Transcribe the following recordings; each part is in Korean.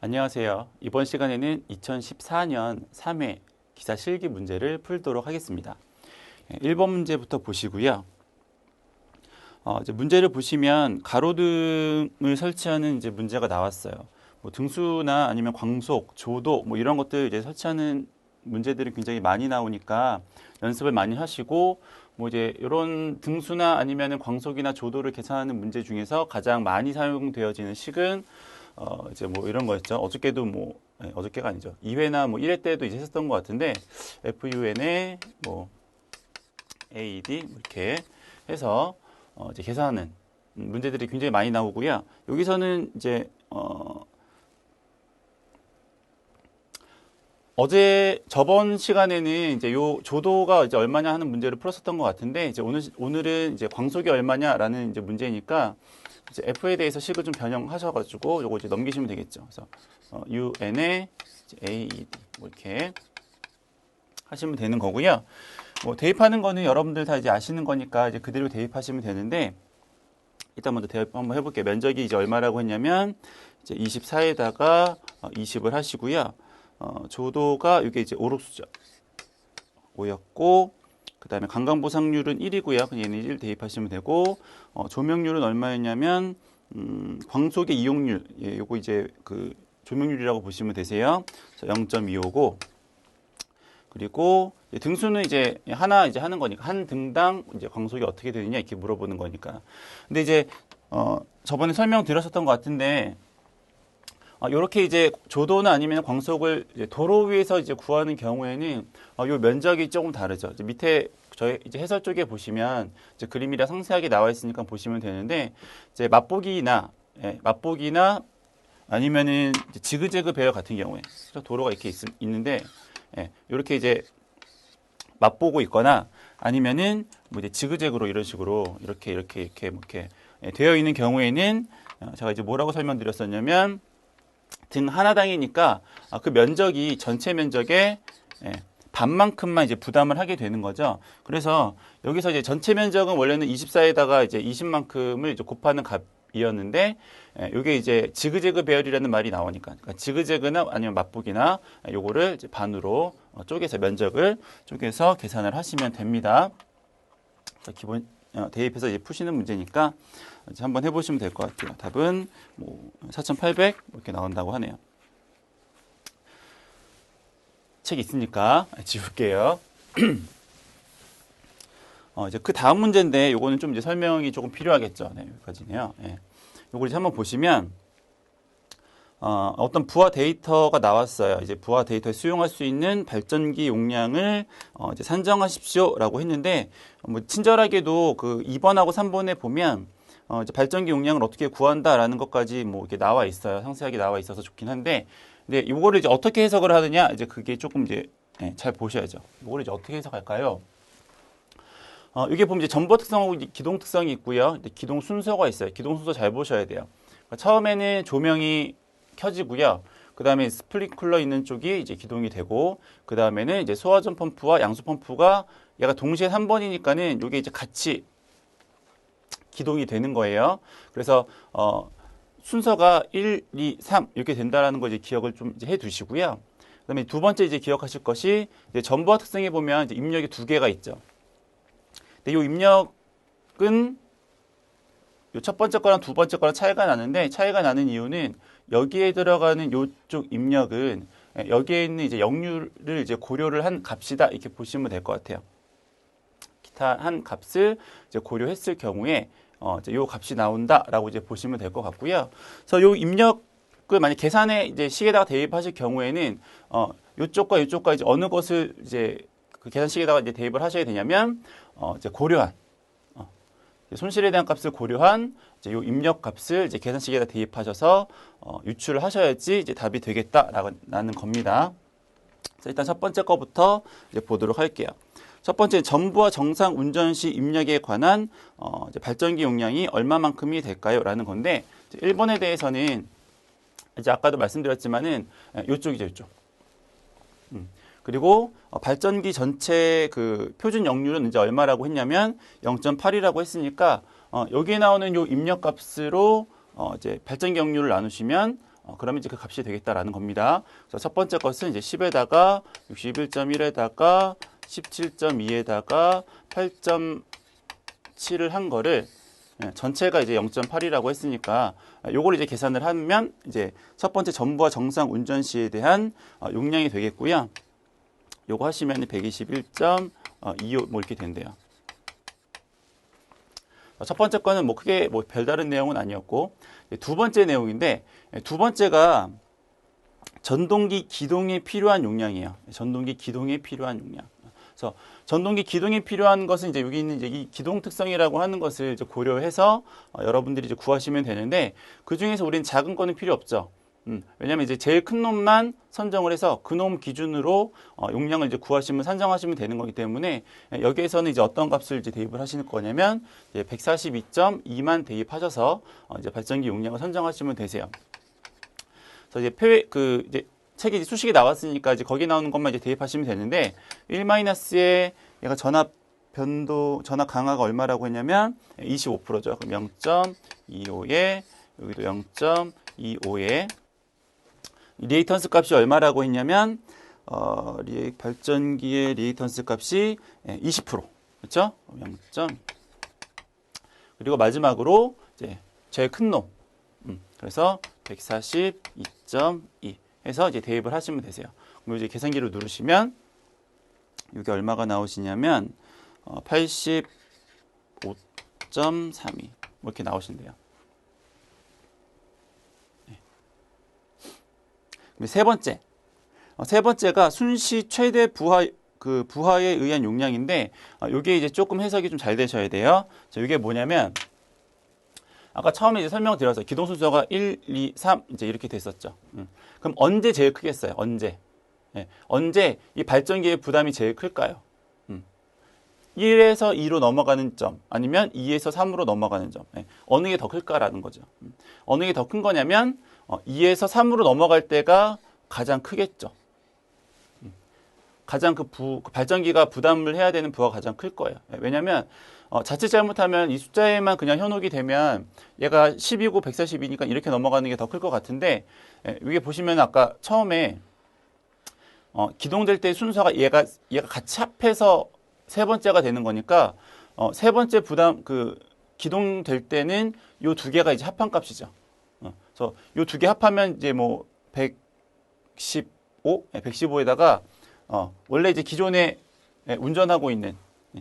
안녕하세요. 이번 시간에는 2014년 3회 기사 실기 문제를 풀도록 하겠습니다. 1번 문제부터 보시고요. 이제 문제를 보시면 가로등을 설치하는 이제 문제가 나왔어요. 뭐 등수나 아니면 광속, 조도 뭐 이런 것들 이제 설치하는 문제들이 굉장히 많이 나오니까 연습을 많이 하시고 뭐 이제 이런 등수나 아니면은 광속이나 조도를 계산하는 문제 중에서 가장 많이 사용되어지는 식은 이제 뭐 이런 거였죠. 어저께도 뭐 어저께가 아니죠. 2회나 뭐 1회 때도 이제 했었던 것 같은데 FUN에 뭐 AED 뭐 이렇게 해서 이제 계산하는 문제들이 굉장히 많이 나오고요. 여기서는 이제 어제 저번 시간에는 이제 요 조도가 이제 얼마냐 하는 문제를 풀었었던 것 같은데 이제 오늘은 이제 광속이 얼마냐라는 이제 문제니까 이제 F에 대해서 식을 좀 변형하셔가지고 요거 이제 넘기시면 되겠죠. 그래서 UN에 AED 뭐 이렇게 하시면 되는 거고요. 뭐 대입하는 거는 여러분들 다 이제 아시는 거니까 이제 그대로 대입하시면 되는데 일단 먼저 대입 한번 해볼게요. 면적이 이제 얼마라고 했냐면 이제 24에다가 20을 하시고요. 조도가 이게 이제 오록수죠. 5였고 그 다음에 강강보상률은 1이고요. 얘는 1 대입하시면 되고 조명률은 얼마였냐면 광속의 이용률 요거 이제 그 조명률이라고 보시면 되세요. 0.2오고 그리고 등수는 이제 하나 이제 하는 거니까 한 등당 이제 광속이 어떻게 되느냐 이렇게 물어보는 거니까. 근데 이제 저번에 설명드렸었던 것 같은데 이렇게 이제 조도나 아니면 광속을 이제 도로 위에서 이제 구하는 경우에는 요 면적이 조금 다르죠. 이제 밑에 저희 이제 해설 쪽에 보시면 이제 그림이라 상세하게 나와 있으니까 보시면 되는데 이제 맛보기나 아니면은 이제 지그재그 배열 같은 경우에 도로가 이렇게 있는데 이렇게 이제 맛보고 있거나 아니면은 뭐 이제 지그재그로 이런 식으로 이렇게 뭐 이렇게 되어 있는 경우에는 제가 이제 뭐라고 설명드렸었냐면 등 하나당이니까 그 면적이 전체 면적의 반만큼만 이제 부담을 하게 되는 거죠. 그래서 여기서 이제 전체 면적은 원래는 24에다가 이제 20만큼을 이제 곱하는 값이었는데 이게 이제 지그재그 배열이라는 말이 나오니까 그러니까 지그재그나 아니면 맛보기나 요거를 이제 반으로 쪼개서 면적을 쪼개서 계산을 하시면 됩니다. 기본 대입해서 이제 푸시는 문제니까 이제 한번 해보시면 될 것 같아요. 답은 뭐 4,800 이렇게 나온다고 하네요. 책 있으니까 지울게요. 이제 그 다음 문제인데 요거는 좀 이제 설명이 조금 필요하겠죠. 네, 여기까지네요. 요걸 이제 한번 보시면 어떤 부하 데이터가 나왔어요. 이제 부하 데이터에 수용할 수 있는 발전기 용량을 이제 산정하십시오라고 했는데 뭐 친절하게도 그 2번하고 3번에 보면 이제 발전기 용량을 어떻게 구한다라는 것까지 뭐 이렇게 나와 있어요. 상세하게 나와 있어서 좋긴 한데 근데 이거를 이제 어떻게 해석을 하느냐 이제 그게 조금 이제 잘 보셔야죠. 이거를 이제 어떻게 해석할까요? 이게 보면 이제 전보 특성하고 기동 특성이 있고요. 기동 순서가 있어요. 기동 순서 잘 보셔야 돼요. 그러니까 처음에는 조명이 켜지고요. 그 다음에 스프링클러 있는 쪽이 이제 기동이 되고, 그 다음에는 이제 소화전 펌프와 양수 펌프가 얘가 동시에 3번이니까는 이게 이제 같이 기동이 되는 거예요. 그래서 순서가 1, 2, 3 이렇게 된다라는 거 이제 기억을 좀 이제 해 두시고요. 그다음에 두 번째 이제 기억하실 것이 이제 전부와 특성에 보면 이제 입력이 두 개가 있죠. 근데 이 입력은 요 첫 번째 거랑 두 번째 거랑 차이가 나는데 차이가 나는 이유는 여기에 들어가는 요쪽 입력은 여기에 있는 이제 역류를 이제 고려를 한 값이다 이렇게 보시면 될 것 같아요. 기타 한 값을 이제 고려했을 경우에 이제 요 값이 나온다라고 이제 보시면 될 것 같고요. 그래서 요 입력을 만약 계산에 이제 식에다가 대입하실 경우에는 요쪽과 요쪽과 이제 어느 것을 이제 그 계산식에다가 이제 대입을 하셔야 되냐면 이제 고려한 손실에 대한 값을 고려한 이제 요 입력 값을 이제 계산식에다 대입하셔서 유출을 하셔야지 이제 답이 되겠다라는 겁니다. 그래서 일단 첫 번째 거부터 이제 보도록 할게요. 첫 번째 전부와 정상 운전 시 입력에 관한 이제 발전기 용량이 얼마만큼이 될까요? 라는 건데 1번에 대해서는 이제 아까도 말씀드렸지만은 요쪽이죠, 요쪽. 그리고 발전기 전체 그 표준 역률은 이제 얼마라고 했냐면 0.8이라고 했으니까 여기에 나오는 요 입력 값으로 이제 발전기 역률을 나누시면 그러면 이제 그 값이 되겠다라는 겁니다. 그래서 첫 번째 것은 이제 10에다가 61.1에다가 17.2에다가 8.7을 한 거를 전체가 이제 0.8이라고 했으니까 요걸 이제 계산을 하면 이제 첫 번째 전부와 정상 운전 시에 대한 용량이 되겠고요. 요거 하시면 121.25 뭐 이렇게 된대요. 첫 번째 거는 뭐 크게 뭐 별다른 내용은 아니었고, 두 번째 내용인데, 두 번째가 전동기 기동에 필요한 용량이에요. 전동기 기동에 필요한 용량. 그래서 전동기 기동에 필요한 것은 이제 여기 있는 이제 이 기동 특성이라고 하는 것을 이제 고려해서 여러분들이 이제 구하시면 되는데, 그 중에서 우리는 작은 거는 필요 없죠. 왜냐면 이제 제일 큰 놈만 선정을 해서 그 놈 기준으로 용량을 이제 구하시면 산정하시면 되는 거기 때문에 여기에서는 이제 어떤 값을 이제 대입을 하시는 거냐면 142.2만 대입하셔서 이제 발전기 용량을 선정하시면 되세요. 그래서 이제 이제 책에 이제 수식이 나왔으니까 이제 거기 나오는 것만 이제 대입하시면 되는데 1-에 얘가 전압 강하가 얼마라고 했냐면 25%죠. 그럼 0.25에 여기도 0.25에 리에이턴스 값이 얼마라고 했냐면 발전기의 리에이턴스 값이 20%. 그렇죠? 0. 그리고 마지막으로 이제 제일 큰 놈. 그래서 142.2 해서 이제 대입을 하시면 되세요. 그럼 이제 계산기를 누르시면 이게 얼마가 나오시냐면 85.32 뭐 이렇게 나오신대요. 세 번째가 순시 최대 부하에 의한 용량인데, 이게 이제 조금 해석이 좀 잘 되셔야 돼요. 자, 이게 뭐냐면, 아까 처음에 이제 설명을 드렸어요. 기동 순서가 1, 2, 3, 이제 이렇게 됐었죠. 그럼 언제 제일 크겠어요? 언제 이 발전기의 부담이 제일 클까요? 1에서 2로 넘어가는 점, 아니면 2에서 3으로 넘어가는 점. 어느 게 더 클까라는 거죠. 어느 게 더 큰 거냐면, 2에서 3으로 넘어갈 때가 가장 크겠죠. 가장 발전기가 부담을 해야 되는 부하가 가장 클 거예요. 왜냐면, 자칫 잘못하면 이 숫자에만 그냥 현혹이 되면 얘가 10이고 142니까 이렇게 넘어가는 게 더 클 것 같은데, 이게 보시면 아까 처음에, 기동될 때 순서가 얘가 같이 합해서 세 번째가 되는 거니까, 세 번째 기동될 때는 요 두 개가 이제 합한 값이죠. 그래서 요 두 개 합하면 이제 뭐 115에다가 원래 이제 기존에 운전하고 있는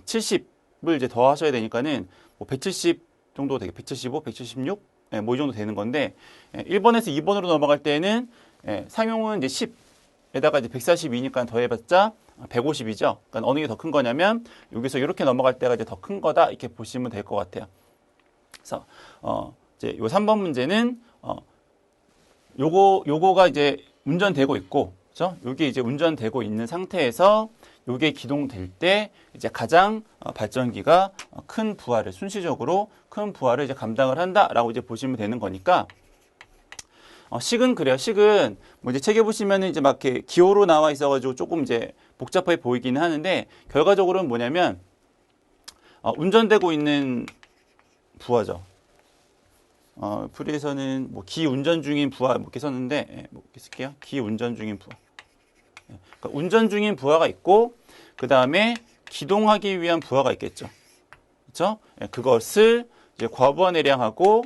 70을 이제 더 하셔야 되니까는 뭐 170 정도 되게 175, 176 뭐 이 정도 되는 건데 1번에서 2번으로 넘어갈 때는 상용은 이제 10에다가 이제 142니까 더해봤자 150이죠. 그러니까 어느 게 더 큰 거냐면 여기서 이렇게 넘어갈 때가 이제 더 큰 거다 이렇게 보시면 될 것 같아요. 그래서 이제 요 3번 문제는 요거가 이제 운전되고 있고, 그죠? 요게 이제 운전되고 있는 상태에서 요게 기동될 때 이제 가장 발전기가 큰 부하를 순시적으로 큰 부하를 이제 감당을 한다라고 이제 보시면 되는 거니까. 식은 그래요. 식은 뭐 이제 책에 보시면은 이제 막 이렇게 기호로 나와 있어가지고 조금 이제 복잡해 보이기는 하는데 결과적으로는 뭐냐면 운전되고 있는 부하죠. 풀이에서는 뭐 기운전 중인 부하 뭐 이렇게 썼는데 뭐 이렇게 쓸게요. 기운전 중인 부하. 그러니까 운전 중인 부하가 있고 그 다음에 기동하기 위한 부하가 있겠죠. 그렇죠? 그것을 이제 과부하 내량하고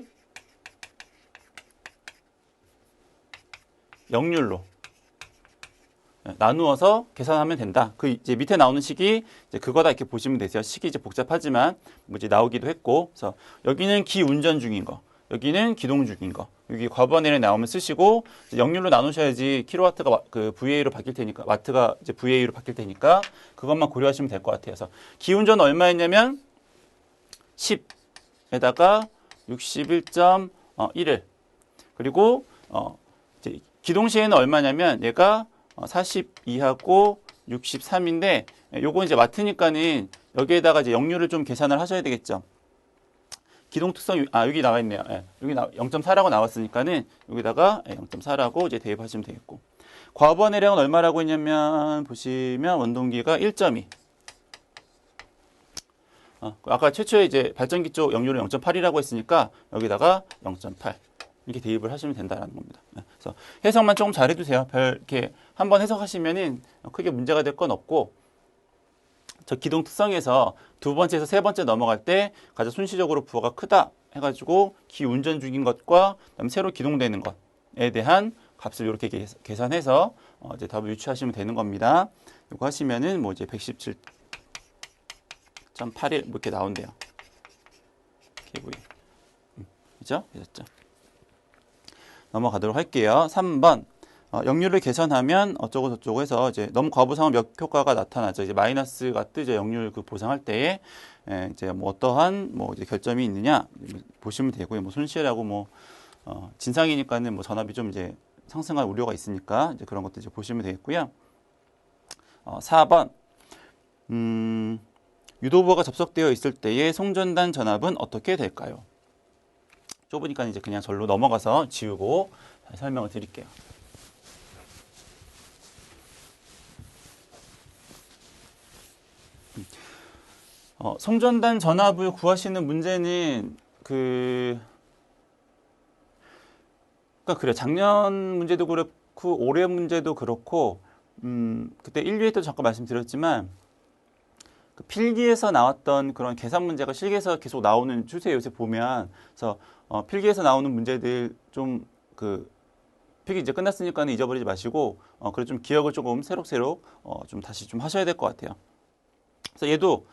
역률로 나누어서 계산하면 된다. 그 이제 밑에 나오는 식이 이제 그거다 이렇게 보시면 되세요. 식이 이제 복잡하지만 뭐 이제 나오기도 했고, 그래서 여기는 기운전 중인 거, 여기는 기동 중인 거, 여기 과부하 내량 나오면 쓰시고 역률로 나누셔야지 킬로와트가 그 VA로 바뀔 테니까 와트가 이제 VA로 바뀔 테니까 그것만 고려하시면 될 것 같아요. 그래서 기운전 얼마였냐면 10에다가 61.1을 그리고 이제 기동 시에는 얼마냐면 얘가 42하고 63인데 요거 이제 와트니까는 여기에다가 이제 역률을 좀 계산을 하셔야 되겠죠. 기동 특성 여기 나와 있네요. 여기 0.4라고 나왔으니까는 여기다가 0.4라고 이제 대입하시면 되겠고. 과부하 내량은 얼마라고 했냐면 보시면 원동기가 1.2. 아까 최초에 이제 발전기 쪽 역률은 0.8이라고 했으니까 여기다가 0.8. 이렇게 대입을 하시면 된다라는 겁니다. 그래서 해석만 조금 잘해두세요. 별 이렇게 한번 해석하시면은 크게 문제가 될 건 없고, 저 기동 특성에서 두 번째에서 세 번째 넘어갈 때 가장 순시적으로 부하가 크다 해가지고 기운전 중인 것과 그다음에 새로 기동되는 것에 대한 값을 이렇게 계산해서 이제 답을 유추하시면 되는 겁니다. 이거 하시면은 뭐 이제 117.81 뭐 이렇게 나온대요. KV. 그죠? 되셨죠? 넘어가도록 할게요. 3번. 역률을 계산하면 어쩌고 저쩌고 해서 이제 너무 과보상은 몇 효과가 나타나죠. 이제 마이너스가 뜨죠. 역률 그 보상할 때에 이제 뭐 어떠한 뭐 이제 결점이 있느냐 보시면 되고요. 뭐 손실하고 뭐 진상이니까는 뭐 전압이 좀 이제 상승할 우려가 있으니까 이제 그런 것도 이제 보시면 되겠고요. 4번. 유도부가 접속되어 있을 때의 송전단 전압은 어떻게 될까요? 좁으니까 이제 그냥 절로 넘어가서 지우고 다시 설명을 드릴게요. 송전단 전압을 구하시는 문제는 그러니까 그래 작년 문제도 그렇고 올해 문제도 그렇고 그때 1, 2회 때도 잠깐 말씀드렸지만 그 필기에서 나왔던 그런 계산 문제가 실기에서 계속 나오는 추세 요새 보면 그래서 필기에서 나오는 문제들 좀 그 필기 이제 끝났으니까는 잊어버리지 마시고 그래 좀 기억을 조금 새록새록 좀 다시 좀 하셔야 될 것 같아요. 그래서 얘도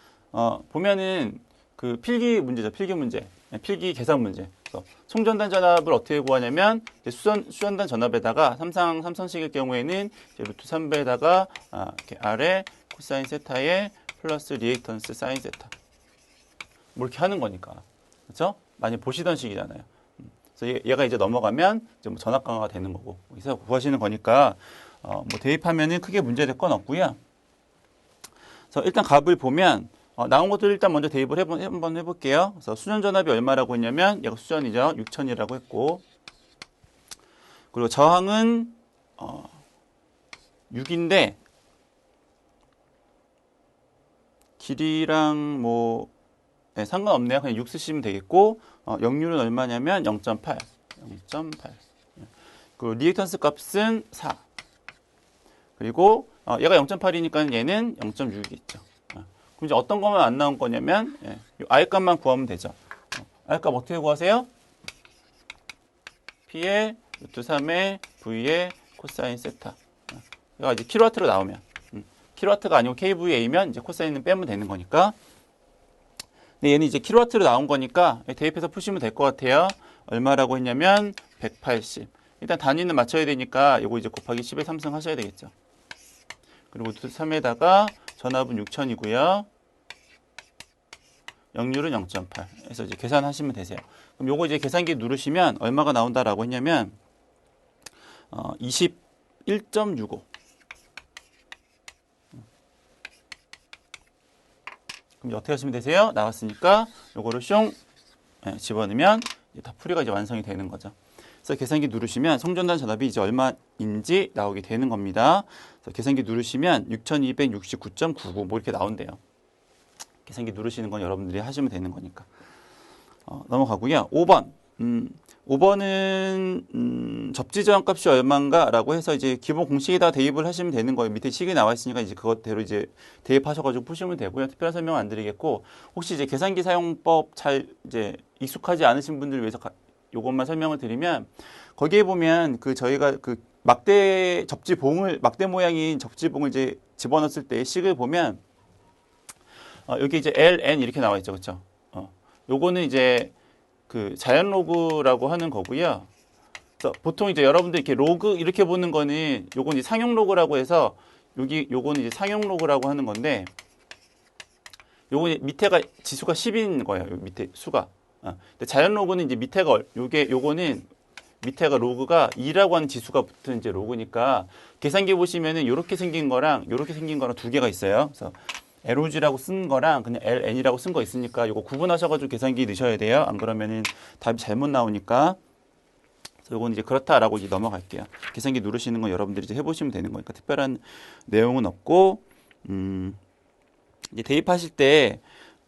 보면은 그 필기 문제죠. 필기 문제. 필기 계산 문제. 그래서 송전단 전압을 어떻게 구하냐면 수전단 전압에다가 삼성식일 경우에는 이제 루트 3배에다가 이렇게 아래 코사인 세타에 플러스 리액턴스 사인 세타. 뭐 이렇게 하는 거니까. 그렇죠? 많이 보시던 식이잖아요. 그래서 얘가 이제 넘어가면 이제 뭐 전압 강화가 되는 거고. 그래서 구하시는 거니까 뭐 대입하면은 크게 문제될 건 없고요. 그래서 일단 값을 보면 나온 것들 일단 먼저 대입을 한번 해볼게요. 그래서 수전 전압이 얼마라고 했냐면 얘가 수전이죠. 6000이라고 했고 그리고 저항은 6인데 길이랑 뭐 상관없네요. 그냥 6 쓰시면 되겠고 역률은 얼마냐면 0.8 그리고 리액턴스 값은 4 그리고 얘가 0.8이니까 얘는 0.6이겠죠. 그럼 이제 어떤 것만 안 나온 거냐면 R값만 구하면 되죠. R값 어떻게 구하세요? P의 루트 3의 V의 코사인 세타. 얘가 이제 킬로와트로 나오면 킬로와트가 아니고 kVA면 이제 코사인은 빼면 되는 거니까. 근데 얘는 이제 킬로와트로 나온 거니까 대입해서 푸시면 될 것 같아요. 얼마라고 했냐면 180. 일단 단위는 맞춰야 되니까 이거 이제 곱하기 10에 3승 하셔야 되겠죠. 그리고 3에다가 전압은 6000이고요. 역률은 0.8. 그래서 이제 계산하시면 되세요. 그럼 요거 이제 계산기 누르시면 얼마가 나온다라고 했냐면 21.65. 그럼 어떻게 하시면 되세요? 나왔으니까 요거를 숑 집어넣으면 다 풀이가 이제 완성이 되는 거죠. 그래서 계산기 누르시면 송전단 전압이 이제 얼마인지 나오게 되는 겁니다. 그래서 계산기 누르시면 6269.99 뭐 이렇게 나온대요. 계산기 누르시는 건 여러분들이 하시면 되는 거니까. 넘어가고요. 5번. 5번은 접지 저항값이 얼마인가라고 해서 이제 기본 공식에다 대입을 하시면 되는 거예요. 밑에 식이 나와 있으니까 이제 그것대로 이제 대입하셔가지고 푸시면 되고요. 특별한 설명 안 드리겠고 혹시 이제 계산기 사용법 잘 이제 익숙하지 않으신 분들을 위해서 요것만 설명을 드리면 거기에 보면 그 저희가 그 막대 모양인 접지봉을 이제 집어넣었을 때 식을 보면 여기 이제 LN 이렇게 나와 있죠, 그렇죠? 요거는 이제 그 자연 로그라고 하는 거고요. 그래서 보통 이제 여러분들 이렇게 로그 이렇게 보는 거는 요건 이제 상용 로그라고 해서 요거는 이제 상용 로그라고 하는 건데 요건 밑에가 지수가 10인 거예요. 요 밑에 수가. 근데 자연 로그는 이제 밑에가 요거는 밑에가 로그가 2라고 하는 지수가 붙은 이제 로그니까 계산기 보시면은 요렇게 생긴 거랑 요렇게 생긴 거랑 두 개가 있어요. 그래서 LOG라고 쓴 거랑 그냥 LN이라고 쓴 거 있으니까 요거 구분하셔가지고 계산기 넣으셔야 돼요. 안 그러면은 답이 잘못 나오니까. 그래서 요건 이제 그렇다라고 이제 넘어갈게요. 계산기 누르시는 건 여러분들이 이제 해보시면 되는 거니까 특별한 내용은 없고, 이제 대입하실 때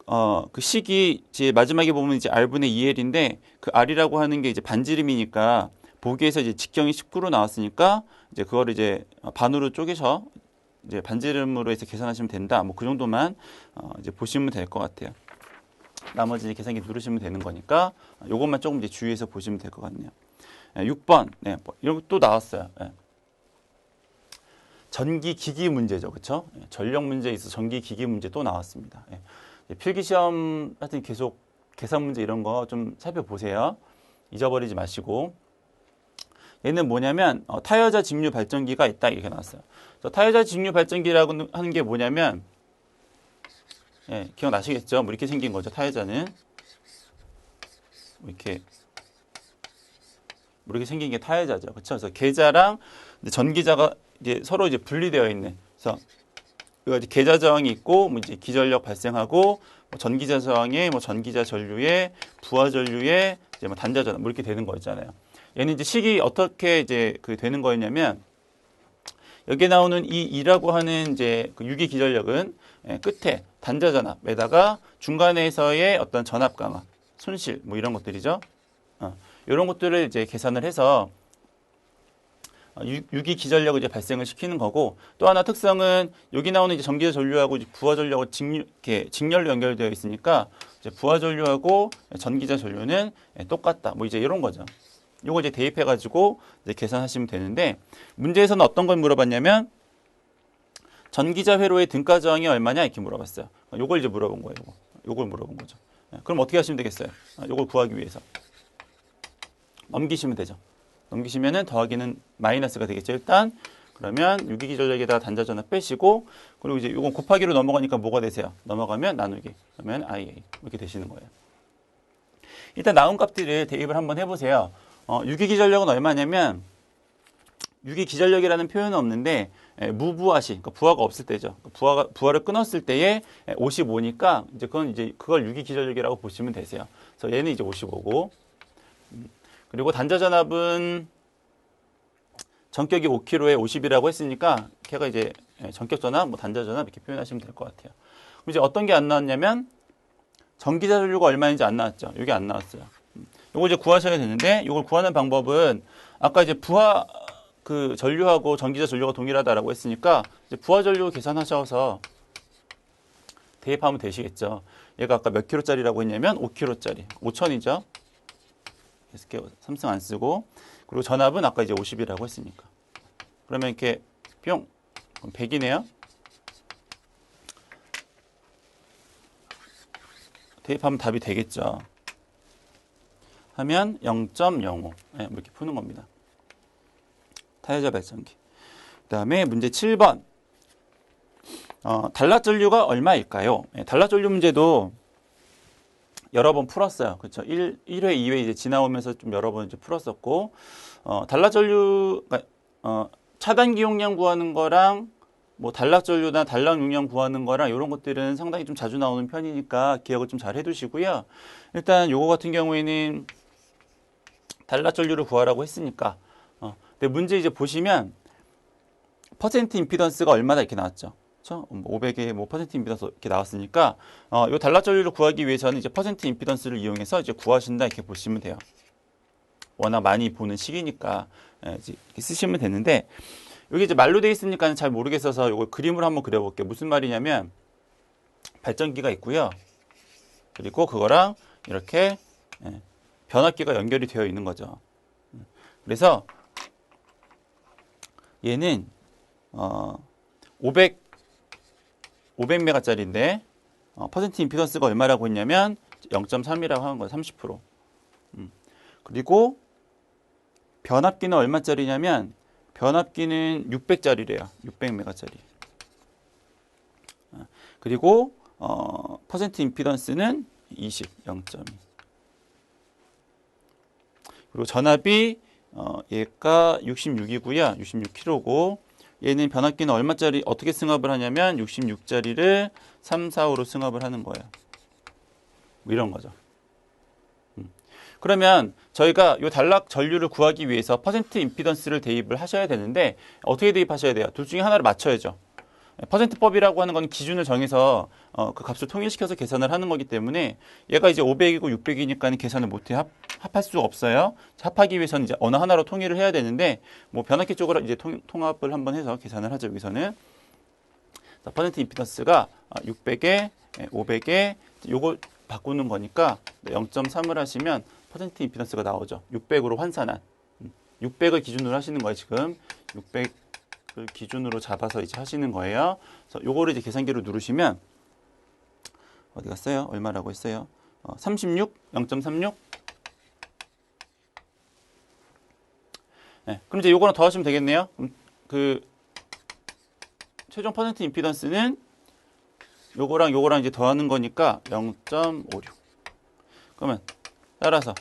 그 식이 이제 마지막에 보면 이제 R분의 2L인데 그 R이라고 하는 게 이제 반지름이니까 보기에서 이제 직경이 19로 나왔으니까 이제 그거를 이제 반으로 쪼개서 이제 반지름으로 해서 계산하시면 된다. 뭐 그 정도만 이제 보시면 될 것 같아요. 나머지 계산기 누르시면 되는 거니까 요것만 조금 이제 주의해서 보시면 될 것 같네요. 6번. 네, 뭐 이런 거 또 나왔어요. 네. 전기 기기 문제죠. 그렇죠? 전력 문제에 있어서 전기 기기 문제 또 나왔습니다. 필기 시험 하여튼 계속 계산 문제 이런 거 좀 살펴보세요. 잊어버리지 마시고. 얘는 뭐냐면 타여자 직류 발전기가 있다 이렇게 나왔어요. 타여자 직류 발전기라고 하는 게 뭐냐면 기억나시겠죠? 뭐 이렇게 생긴 거죠. 타여자는 이렇게 생긴 게 타여자죠. 그렇죠? 그래서 계자랑 전기자가 이제 서로 이제 분리되어 있는. 그래서 계자 저항이 있고 뭐 이제 기전력 발생하고 뭐 전기자 저항에 뭐 전기자 전류에 부하 전류에 이제 뭐 단자 전압 뭐 이렇게 되는 거 있잖아요. 얘는 이제 식이 어떻게 이제 그 되는 거였냐면 여기에 나오는 이 E라고 하는 이제 그 유기 기전력은 끝에 단자 전압에다가 중간에서의 어떤 전압 강화, 손실 뭐 이런 것들이죠. 이런 것들을 이제 계산을 해서 유기 기전력을 이제 발생을 시키는 거고 또 하나 특성은 여기 나오는 이제 전기자 전류하고 이제 부하 전류하고 직렬로 연결되어 있으니까 이제 부하 전류하고 전기자 전류는 똑같다. 뭐 이제 이런 거죠. 요거 이제 대입해 가지고 이제 계산하시면 되는데 문제에서는 어떤 걸 물어봤냐면 전기자 회로의 등가 저항이 얼마냐 이렇게 물어봤어요. 요걸 이제 물어본 거예요. 요걸 물어본 거죠. 그럼 어떻게 하시면 되겠어요? 요걸 구하기 위해서 넘기시면 되죠. 넘기시면은 더하기는 마이너스가 되겠죠. 일단 그러면 유기기 전력에다가 단자 전압 빼시고 그리고 이제 요건 곱하기로 넘어가니까 뭐가 되세요? 넘어가면 나누기 그러면 IA 이렇게 되시는 거예요. 일단 나온 값들을 대입을 한번 해보세요. 유기기 전력은 얼마냐면 유기기 전력이라는 표현은 없는데 무부하시 그러니까 부하가 없을 때죠. 부하를 끊었을 때에 55니까 이제 그걸 유기기 전력이라고 보시면 되세요. 그래서 얘는 이제 55고 그리고 단자 전압은 전격이 5kg에 50이라고 했으니까 걔가 이제 전격 전압, 뭐 단자 전압 이렇게 표현하시면 될 것 같아요. 그럼 이제 어떤 게 안 나왔냐면 전기자 전류가 얼마인지 안 나왔죠. 여기 안 나왔어요. 요거 이제 구하셔야 되는데 이걸 구하는 방법은 아까 이제 부하 그 전류하고 전기자 전류가 동일하다라고 했으니까 이제 부하 전류 계산하셔서 대입하면 되시겠죠. 얘가 아까 몇 킬로짜리라고 했냐면 5kg짜리 5,000이죠. 그래서 3승 안 쓰고 그리고 전압은 아까 이제 50이라고 했으니까 그러면 이렇게 뿅 그럼 100이네요. 대입하면 답이 되겠죠. 하면 0.05 네, 이렇게 푸는 겁니다. 타여자 발전기. 그 다음에 문제 7번 단락 전류가 얼마일까요? 네, 단락 전류 문제도 여러 번 풀었어요. 그렇죠. 1회, 2회 이제 지나오면서 좀 여러 번 이제 풀었었고, 단락 전류, 차단기 용량 구하는 거랑, 뭐 단락 전류나 단락 용량 구하는 거랑 이런 것들은 상당히 좀 자주 나오는 편이니까 기억을 좀 잘 해두시고요. 일단 요거 같은 경우에는 단락 전류를 구하라고 했으니까, 근데 문제 이제 보시면 퍼센트 임피던스가 얼마나 이렇게 나왔죠. 그렇죠? 500의 뭐 퍼센트 임피던스 이렇게 나왔으니까 요 단락 전류를 구하기 위해서는 이제 퍼센트 임피던스를 이용해서 이제 구하신다 이렇게 보시면 돼요. 워낙 많이 보는 식이니까 이제 이렇게 쓰시면 되는데 여기 이제 말로 돼 있으니까 잘 모르겠어서 요거 그림으로 한번 그려볼게요. 무슨 말이냐면 발전기가 있고요. 그리고 그거랑 이렇게 변압기가 연결이 되어 있는 거죠. 그래서 얘는 500메가짜리인데 퍼센트 임피던스가 얼마라고 했냐면 0.3이라고 하는 거예요. 30%. 그리고 변압기는 얼마짜리냐면 변압기는 600짜리래요. 600메가짜리. 그리고 퍼센트 임피던스는 20, 0.2. 그리고 전압이 얘가 66이고요. 66kg고 얘는 변압기는 얼마짜리 어떻게 승합을 하냐면 66짜리를 3, 4, 5로 승합을 하는 거예요. 뭐 이런 거죠. 그러면 저희가 이 단락 전류를 구하기 위해서 퍼센트 임피던스를 대입을 하셔야 되는데 어떻게 대입하셔야 돼요? 둘 중에 하나를 맞춰야죠. 퍼센트법이라고 하는 건 기준을 정해서 그 값을 통일시켜서 계산을 하는 거기 때문에 얘가 이제 500이고 600이니까 계산을 못해 합할 수가 없어요. 합하기 위해서는 이제 어느 하나로 통일을 해야 되는데 뭐 변압기 쪽으로 이제 통합을 한번 해서 계산을 하죠. 여기서는 자, 퍼센트 임피던스가 600에 500에 요거 바꾸는 거니까 0.3을 하시면 퍼센트 임피던스가 나오죠. 600으로 환산한 600을 기준으로 하시는 거예요. 지금 600을 기준으로 잡아서 이제 하시는 거예요. 그래서 요거를 이제 계산기로 누르시면 어디 갔어요? 얼마라고 했어요? 36, 0.36. 네, 그럼 이제 요거는 더 하시면 되겠네요. 그럼 그 최종 퍼센트 임피던스는 요거랑 요거랑 이제 더하는 거니까 0.56. 그러면 따라서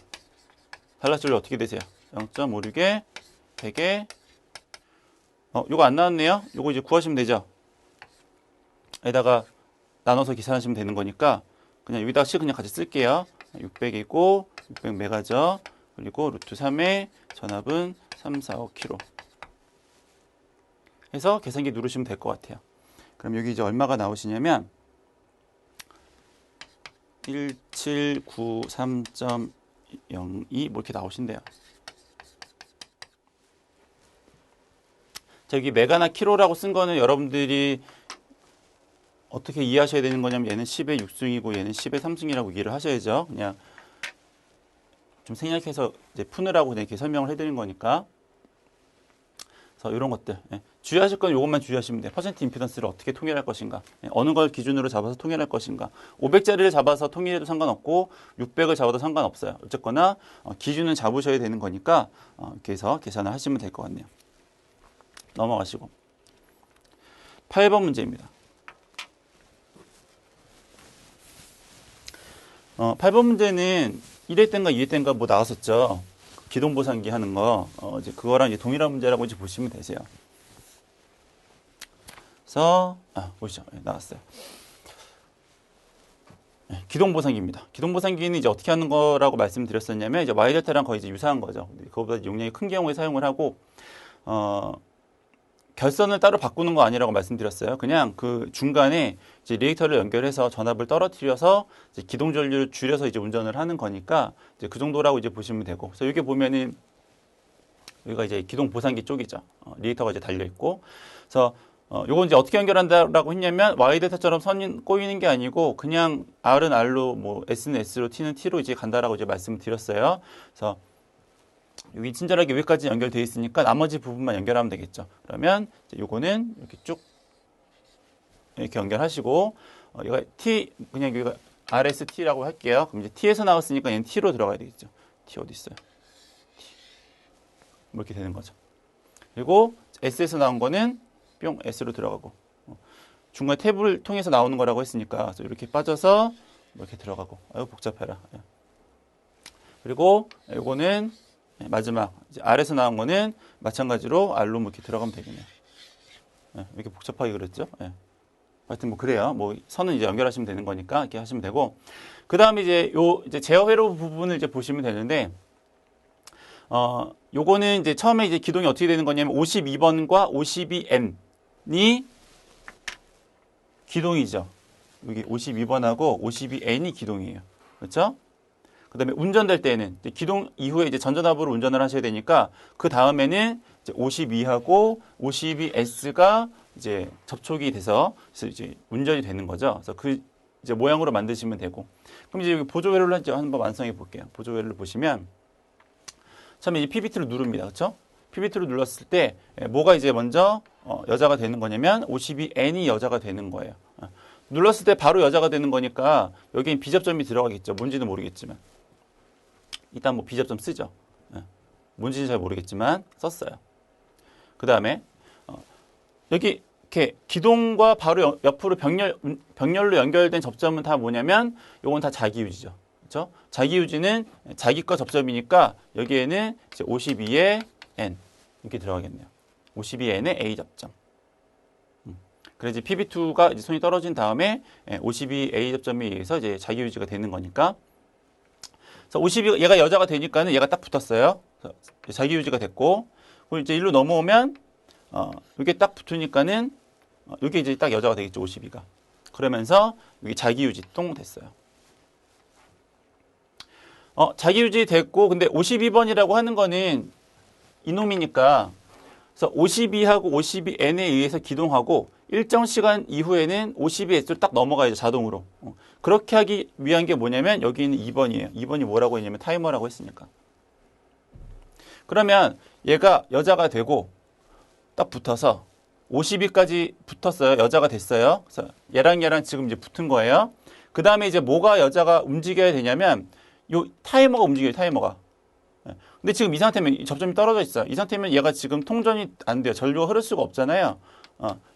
달라질로 어떻게 되세요? 0.56에 100에 요거 안 나왔네요. 요거 이제 구하시면 되죠. 여기다가 나눠서 계산하시면 되는 거니까 그냥 여기다가 식 그냥 같이 쓸게요. 600이고 600메가죠. 그리고 루트 3의 전압은 345kg 해서 계산기 누르시면 될 것 같아요. 그럼 여기 이제 얼마가 나오시냐면 1793.02 뭐 이렇게 나오신대요. 자, 여기 메가나 키로라고 쓴 거는 여러분들이 어떻게 이해하셔야 되는 거냐면 얘는 10의 6승이고 얘는 10의 3승이라고 이해를 하셔야죠. 그냥 좀 생략해서 이제 푸느라고 이렇게 설명을 해드린 거니까. 그래서 이런 것들 주의하실 건 이것만 주의하시면 돼요. 퍼센트 임피던스를 어떻게 통일할 것인가, 어느 걸 기준으로 잡아서 통일할 것인가. 500짜리를 잡아서 통일해도 상관없고 600을 잡아도 상관없어요. 어쨌거나 기준은 잡으셔야 되는 거니까 이렇게 해서 계산을 하시면 될 것 같네요. 넘어가시고 8번 문제입니다. 8번 문제는 1회 때인가 2회 때인가 뭐 나왔었죠. 기동보상기 하는 거, 이제 그거랑 이제 동일한 문제라고 이제 보시면 되세요. 그래서, 보시죠. 나왔어요. 기동보상기입니다. 기동보상기는 이제 어떻게 하는 거라고 말씀드렸었냐면, 이제 Y델타랑 거의 이제 유사한 거죠. 그거보다 용량이 큰 경우에 사용을 하고, 결선을 따로 바꾸는 거 아니라고 말씀드렸어요. 그냥 그 중간에 이제 리액터를 연결해서 전압을 떨어뜨려서 이제 기동 전류를 줄여서 이제 운전을 하는 거니까 이제 그 정도라고 이제 보시면 되고. 그래서 여기 보면은 여기가 이제 기동 보상기 쪽이죠. 리액터가 이제 달려 있고. 그래서 요건 이제 어떻게 연결한다라고 했냐면 Y델타처럼 선이 꼬이는 게 아니고 그냥 R은 R로 뭐 S는 S로 T는 T로 이제 간다라고 이제 말씀을 드렸어요. 그래서 여기 친절하게 여기까지 연결되어 있으니까 나머지 부분만 연결하면 되겠죠. 그러면 요거는 이렇게 쭉 이렇게 연결하시고 여기가 T 그냥 여기가 RST라고 할게요. 그럼 이제 T에서 나왔으니까 얘는 T로 들어가야 되겠죠. T 어디 있어요? T. 뭐 이렇게 되는 거죠. 그리고 S에서 나온 거는 뿅 S로 들어가고 중간에 탭을 통해서 나오는 거라고 했으니까 그래서 이렇게 빠져서 뭐 이렇게 들어가고 아유 복잡해라. 그리고 요거는 마지막 이제 R에서 나온 거는 마찬가지로 R로 뭐 이렇게 들어가면 되겠네요. 이렇게 복잡하게 그랬죠? 하여튼 뭐 그래요. 뭐 선은 이제 연결하시면 되는 거니까 이렇게 하시면 되고 그 다음에 이제 이제 제어 회로 부분을 이제 보시면 되는데 요거는 이제 처음에 이제 기동이 어떻게 되는 거냐면 52번과 52N이 기동이죠. 여기 52번하고 52N이 기동이에요. 그렇죠? 그 다음에 운전될 때는 기동 이후에 이제 전전압으로 운전을 하셔야 되니까 그 다음에는 이제 52하고 52S가 이제 접촉이 돼서 이제 운전이 되는 거죠. 그래서 그 이제 모양으로 만드시면 되고. 그럼 이제 여기 보조회로를 한번 완성해 볼게요. 보조회로를 보시면 처음에 이제 PBT를 누릅니다. 그렇죠? PBT를 눌렀을 때 뭐가 이제 먼저 여자가 되는 거냐면 52N이 여자가 되는 거예요. 눌렀을 때 바로 여자가 되는 거니까 여기엔 비접점이 들어가겠죠. 뭔지는 모르겠지만. 일단 뭐 비접점 쓰죠. 뭔지는 잘 모르겠지만 썼어요. 그 다음에 여기 이렇게 기동과 바로 옆으로 병렬로 연결된 접점은 다 뭐냐면 요건 다 자기유지죠. 그렇죠? 자기유지는 자기 거 접점이니까 여기에는 이제 52의 N 이렇게 들어가겠네요. 52N의 A 접점. 그래서 PB2가 이제 손이 떨어진 다음에 52A 접점에 의해서 이제 자기유지가 되는 거니까. 그래서 52 얘가 여자가 되니까는 얘가 딱 붙었어요. 자기유지가 됐고, 그리고 이제 일로 넘어오면 이게 딱 붙으니까는 이게 이제 딱 여자가 되겠죠. 52가. 그러면서 여기 자기유지통 됐어요. 자기유지 됐고 근데 52번이라고 하는 거는 이놈이니까 그래서 52하고 52n에 의해서 기동하고 일정 시간 이후에는 52s로 딱 넘어가야죠. 자동으로. 그렇게 하기 위한 게 뭐냐면 여기 있는 2번이에요. 2번이 뭐라고 했냐면 타이머라고 했으니까. 그러면 얘가 여자가 되고 딱 붙어서 52까지 붙었어요. 여자가 됐어요. 그래서 얘랑 지금 이제 붙은 거예요. 그 다음에 이제 뭐가 여자가 움직여야 되냐면 요 타이머가 움직여요. 타이머가. 근데 지금 이 상태면 접점이 떨어져 있어요. 이 상태면 얘가 지금 통전이 안 돼요. 전류가 흐를 수가 없잖아요.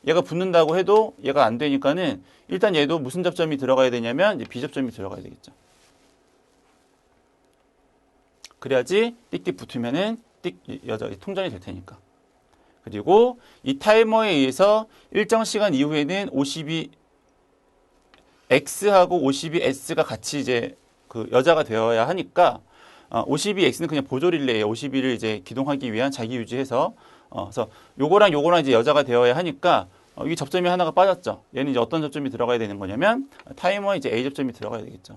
얘가 붙는다고 해도 얘가 안 되니까는 일단 얘도 무슨 접점이 들어가야 되냐면 이제 비접점이 들어가야 되겠죠. 그래야지 띡띡 붙으면은 여자 통전이 될 테니까. 그리고 이 타이머에 의해서 일정 시간 이후에는 52X하고 52S가 같이 이제 그 여자가 되어야 하니까 52X는 그냥 보조 릴레이예요. 52를 이제 기동하기 위한 자기 유지해서 그래서 요거랑 이제 여자가 되어야 하니까 여기 접점이 하나가 빠졌죠. 얘는 이제 어떤 접점이 들어가야 되는 거냐면 타이머에 이제 A 접점이 들어가야 되겠죠.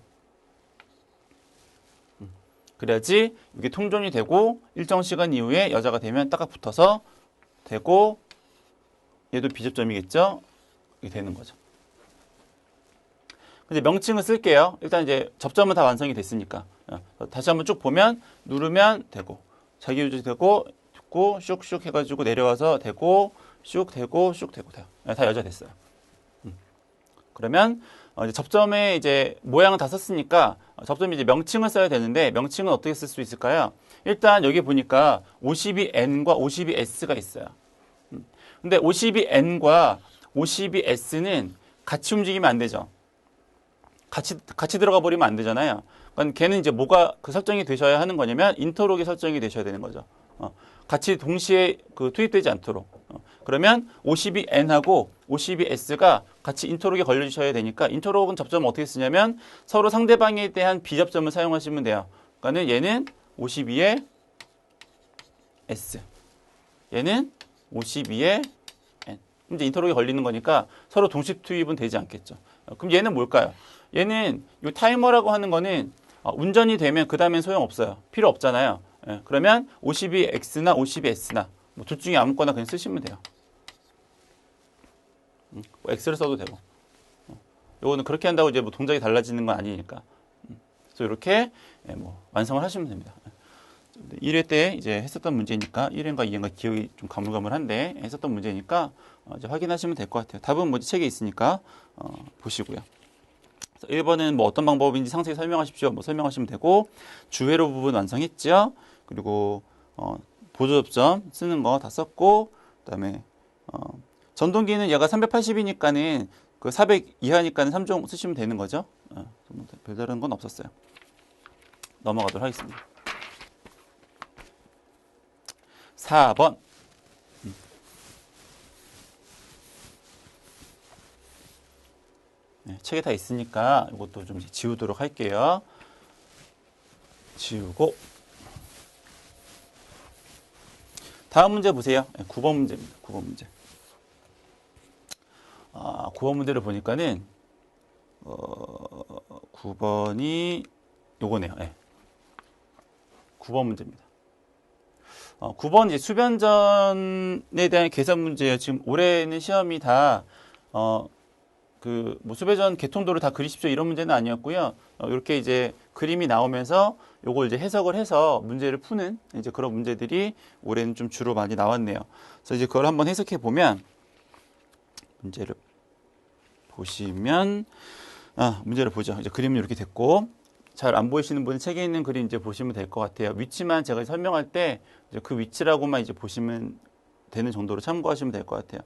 그래야지 이게 통전이 되고 일정 시간 이후에 여자가 되면 딱 붙어서 되고 얘도 비접점이겠죠. 이게 되는 거죠. 이제 명칭을 쓸게요. 일단 이제 접점은 다 완성이 됐으니까 다시 한번 쭉 보면 누르면 되고 자기 유지 되고 듣고 슉슉 해가지고 내려와서 되고 슉 되고 슉 되고 돼요. 다 여자 됐어요. 그러면 이제 접점에 이제 모양을 다 썼으니까 접점에 이제 명칭을 써야 되는데 명칭은 어떻게 쓸 수 있을까요? 일단 여기 보니까 52N과 52S가 있어요. 근데 52N과 52S는 같이 움직이면 안 되죠. 같이 들어가 버리면 안 되잖아요. 그러니까 걔는 이제 뭐가 그 설정이 되셔야 하는 거냐면 인터록이 설정이 되셔야 되는 거죠. 같이 동시에 그 투입되지 않도록. 그러면 52N하고 52S가 같이 인터록에 걸려주셔야 되니까 인터록은 접점을 어떻게 쓰냐면 서로 상대방에 대한 비접점을 사용하시면 돼요. 그러니까 얘는 52에 S, 얘는 52에 N. 이제 인터록에 걸리는 거니까 서로 동시 투입은 되지 않겠죠. 그럼 얘는 뭘까요? 얘는 이 타이머라고 하는 거는 운전이 되면 그 다음엔 소용없어요. 필요 없잖아요. 그러면 52X나 52S나 뭐 둘 중에 아무거나 그냥 쓰시면 돼요. X를 써도 되고. 요거는 그렇게 한다고 이제 뭐 동작이 달라지는 건 아니니까. 그래서 이렇게 뭐 완성을 하시면 됩니다. 1회 때 이제 했었던 문제니까 1회인가 2회인가 기억이 좀 가물가물한데 했었던 문제니까 이제 확인하시면 될 것 같아요. 답은 뭐 책에 있으니까 보시고요. 1번은 뭐 어떤 방법인지 상세히 설명하십시오. 뭐 설명하시면 되고 주회로 부분 완성했죠. 그리고 보조 접점 쓰는 거 다 썼고 그다음에 전동기는 얘가 380이니까는 그 400 이하니까는 3종 쓰시면 되는 거죠. 별다른 건 없었어요. 넘어가도록 하겠습니다. 4번. 네, 책에 다 있으니까 이것도 좀 지우도록 할게요. 지우고. 다음 문제 보세요. 9번 문제입니다. 9번 문제. 9번 문제를 보니까는 9번이 요거네요. 네. 9번 문제입니다. 9번 이제 수변전에 대한 계산 문제예요. 지금 올해는 시험이 다 뭐 수배전 개통도를 다 그리십시오 이런 문제는 아니었고요. 이렇게 이제 그림이 나오면서 요걸 이제 해석을 해서 문제를 푸는 이제 그런 문제들이 올해는 좀 주로 많이 나왔네요. 그래서 이제 그걸 한번 해석해 보면 문제를 보시면 문제를 보죠. 이제 그림은 이렇게 됐고 잘 안 보이시는 분은 책에 있는 그림 이제 보시면 될 것 같아요. 위치만 제가 설명할 때 그 위치라고만 이제 보시면 되는 정도로 참고하시면 될 것 같아요.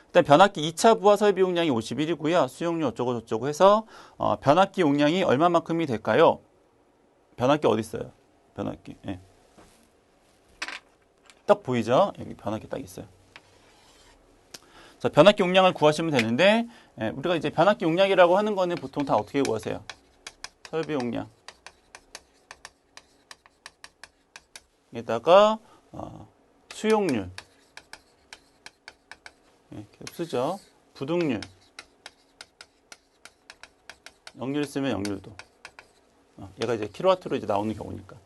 일단 변압기 2차 부하 설비 용량이 51이고요. 수용료 어쩌고 저쩌고 해서 변압기 용량이 얼마만큼이 될까요? 변압기 어디 있어요? 변압기. 예. 딱 보이죠? 여기 변압기 딱 있어요. 자, 변압기 용량을 구하시면 되는데 우리가 이제 변압기 용량이라고 하는 거는 보통 다 어떻게 구하세요? 설비 용량 에다가 수용률 예, 계속 쓰죠. 부등률. 역률 쓰면 역률도. 얘가 이제 킬로와트로 이제 나오는 경우니까.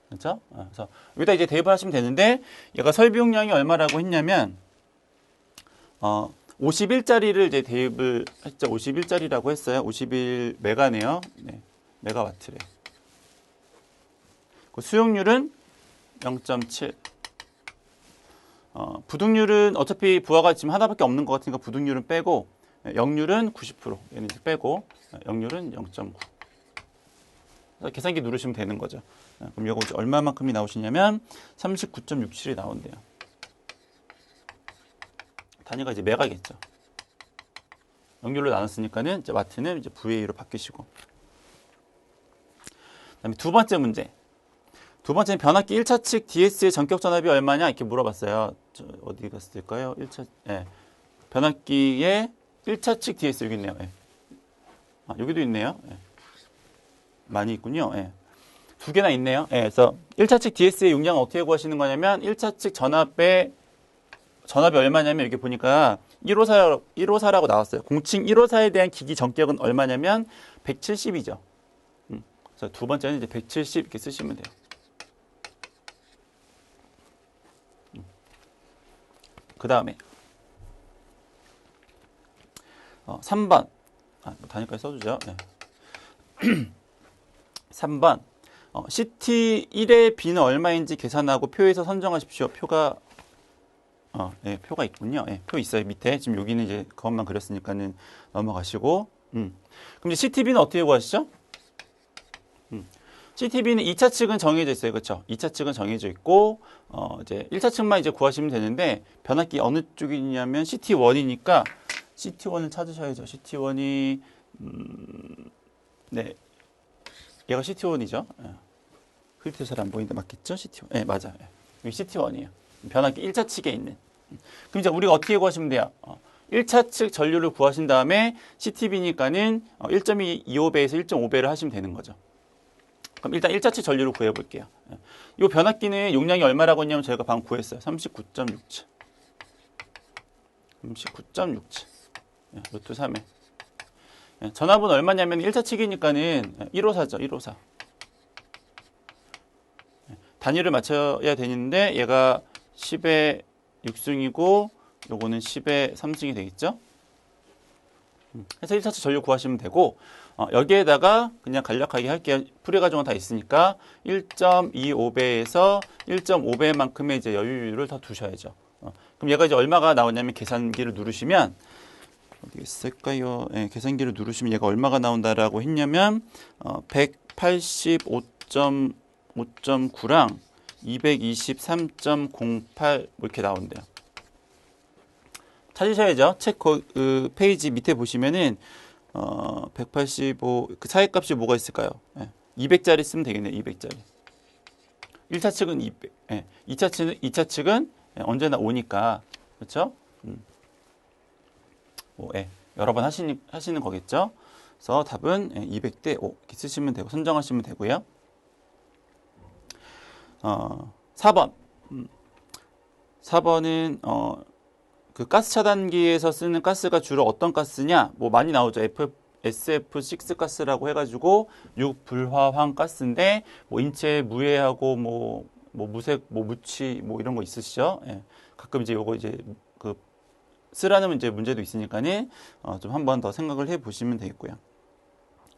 그렇죠? 그래서 여기다 이제 대입을 하시면 되는데 얘가 설비 용량이 얼마라고 했냐면 51짜리를 이제 대입을 했죠. 51짜리라고 했어요. 51 메가네요. 네, 메가와트래. 그 수용률은 0.7. 부등률은 어차피 부하가 지금 하나밖에 없는 것 같으니까 부등률은 빼고 역률은 90%. 얘는 이제 빼고 역률은 0.9. 계산기 누르시면 되는 거죠. 그럼 이거 이제 얼마만큼이 나오시냐면 39.67이 나온대요. 단위가 이제 메가겠죠. 역률로 나눴으니까는 이제 와트는 이제 VA로 바뀌시고. 그다음에 두 번째 문제. 두 번째는 변압기 1차 측 DS의 전격 전압이 얼마냐 이렇게 물어봤어요. 어디 갔을까요? 1차 예. 변압기의 1차 측 DS 여기 있네요. 예. 여기도 있네요. 예. 많이 있군요. 예. 두 개나 있네요. 예. 그래서 1차 측 DS의 용량을 어떻게 구하시는 거냐면 1차 측 전압이 얼마냐면 여기 보니까 154라고 나왔어요. 공칭 154에 대한 기기 전격은 얼마냐면 170이죠. 그래서 두 번째는 이제 170 이렇게 쓰시면 돼요. 그 다음에 3번 단위까지 써주죠. 네. 3번 CT1의 B는 얼마인지 계산하고 표에서 선정하십시오. 표가 네, 표가 있군요. 네, 표 있어요. 밑에 지금 여기는 이제 그것만 그렸으니까는 넘어가시고 그럼 이제 CTB는 어떻게 구하시죠? CTB는 2차 측은 정해져 있어요. 그렇죠? 2차 측은 정해져 있고 이제 1차 측만 이제 구하시면 되는데 변압기 어느 쪽이냐면 CT1이니까 CT1을 찾으셔야죠. CT1이 네. 얘가 CT1이죠. 흐릿해서 잘 안 보이는데 맞겠죠? CT1. 네, 맞아요. 여기 CT1이에요. 변압기 1차 측에 있는. 그럼 이제 우리가 어떻게 구하시면 돼요? 1차 측 전류를 구하신 다음에 CTB니까는 1.25배에서 1.5배를 하시면 되는 거죠. 그럼 일단 1차 측 전류를 구해볼게요. 이 변압기는 용량이 얼마라고 했냐면 저희가 방금 구했어요. 39.67. 39.67. 루트 3에. 전압은 얼마냐면 1차 측이니까는 154죠. 154. 단위를 맞춰야 되는데 얘가 10의 6승이고 요거는 10의 3승이 되겠죠. 그래서 1차 측 전류 구하시면 되고 여기에다가 그냥 간략하게 할게요. 풀이 과정은 다 있으니까 1.25배에서 1.5배만큼의 이제 여유율을 더 두셔야죠. 그럼 얘가 이제 얼마가 나오냐면 계산기를 누르시면 어디 있을까요? 네, 계산기를 누르시면 얘가 얼마가 나온다라고 했냐면 185.5.9랑 223.08 이렇게 나온대요. 찾으셔야죠. 책 그 페이지 밑에 보시면은 185 그 차이 값이 뭐가 있을까요? 200짜리 쓰면 되겠네요. 200짜리. 1차 측은 200. 2차 측은 언제나 5니까. 그렇죠? 여러 번 하시는 거겠죠? 그래서 답은 200대 5 이렇게 쓰시면 되고 선정하시면 되고요. 4번. 4번은 그 가스 차단기에서 쓰는 가스가 주로 어떤 가스냐? 뭐 많이 나오죠. SF6 가스라고 해가지고 육불화황 가스인데 뭐 인체에 무해하고 뭐 무색, 뭐 무취 뭐 이런 거 있으시죠? 예. 가끔 이제 요거 이제 그 쓰라는 이제 문제도 있으니까는 좀 한 번 더 생각을 해 보시면 되겠고요.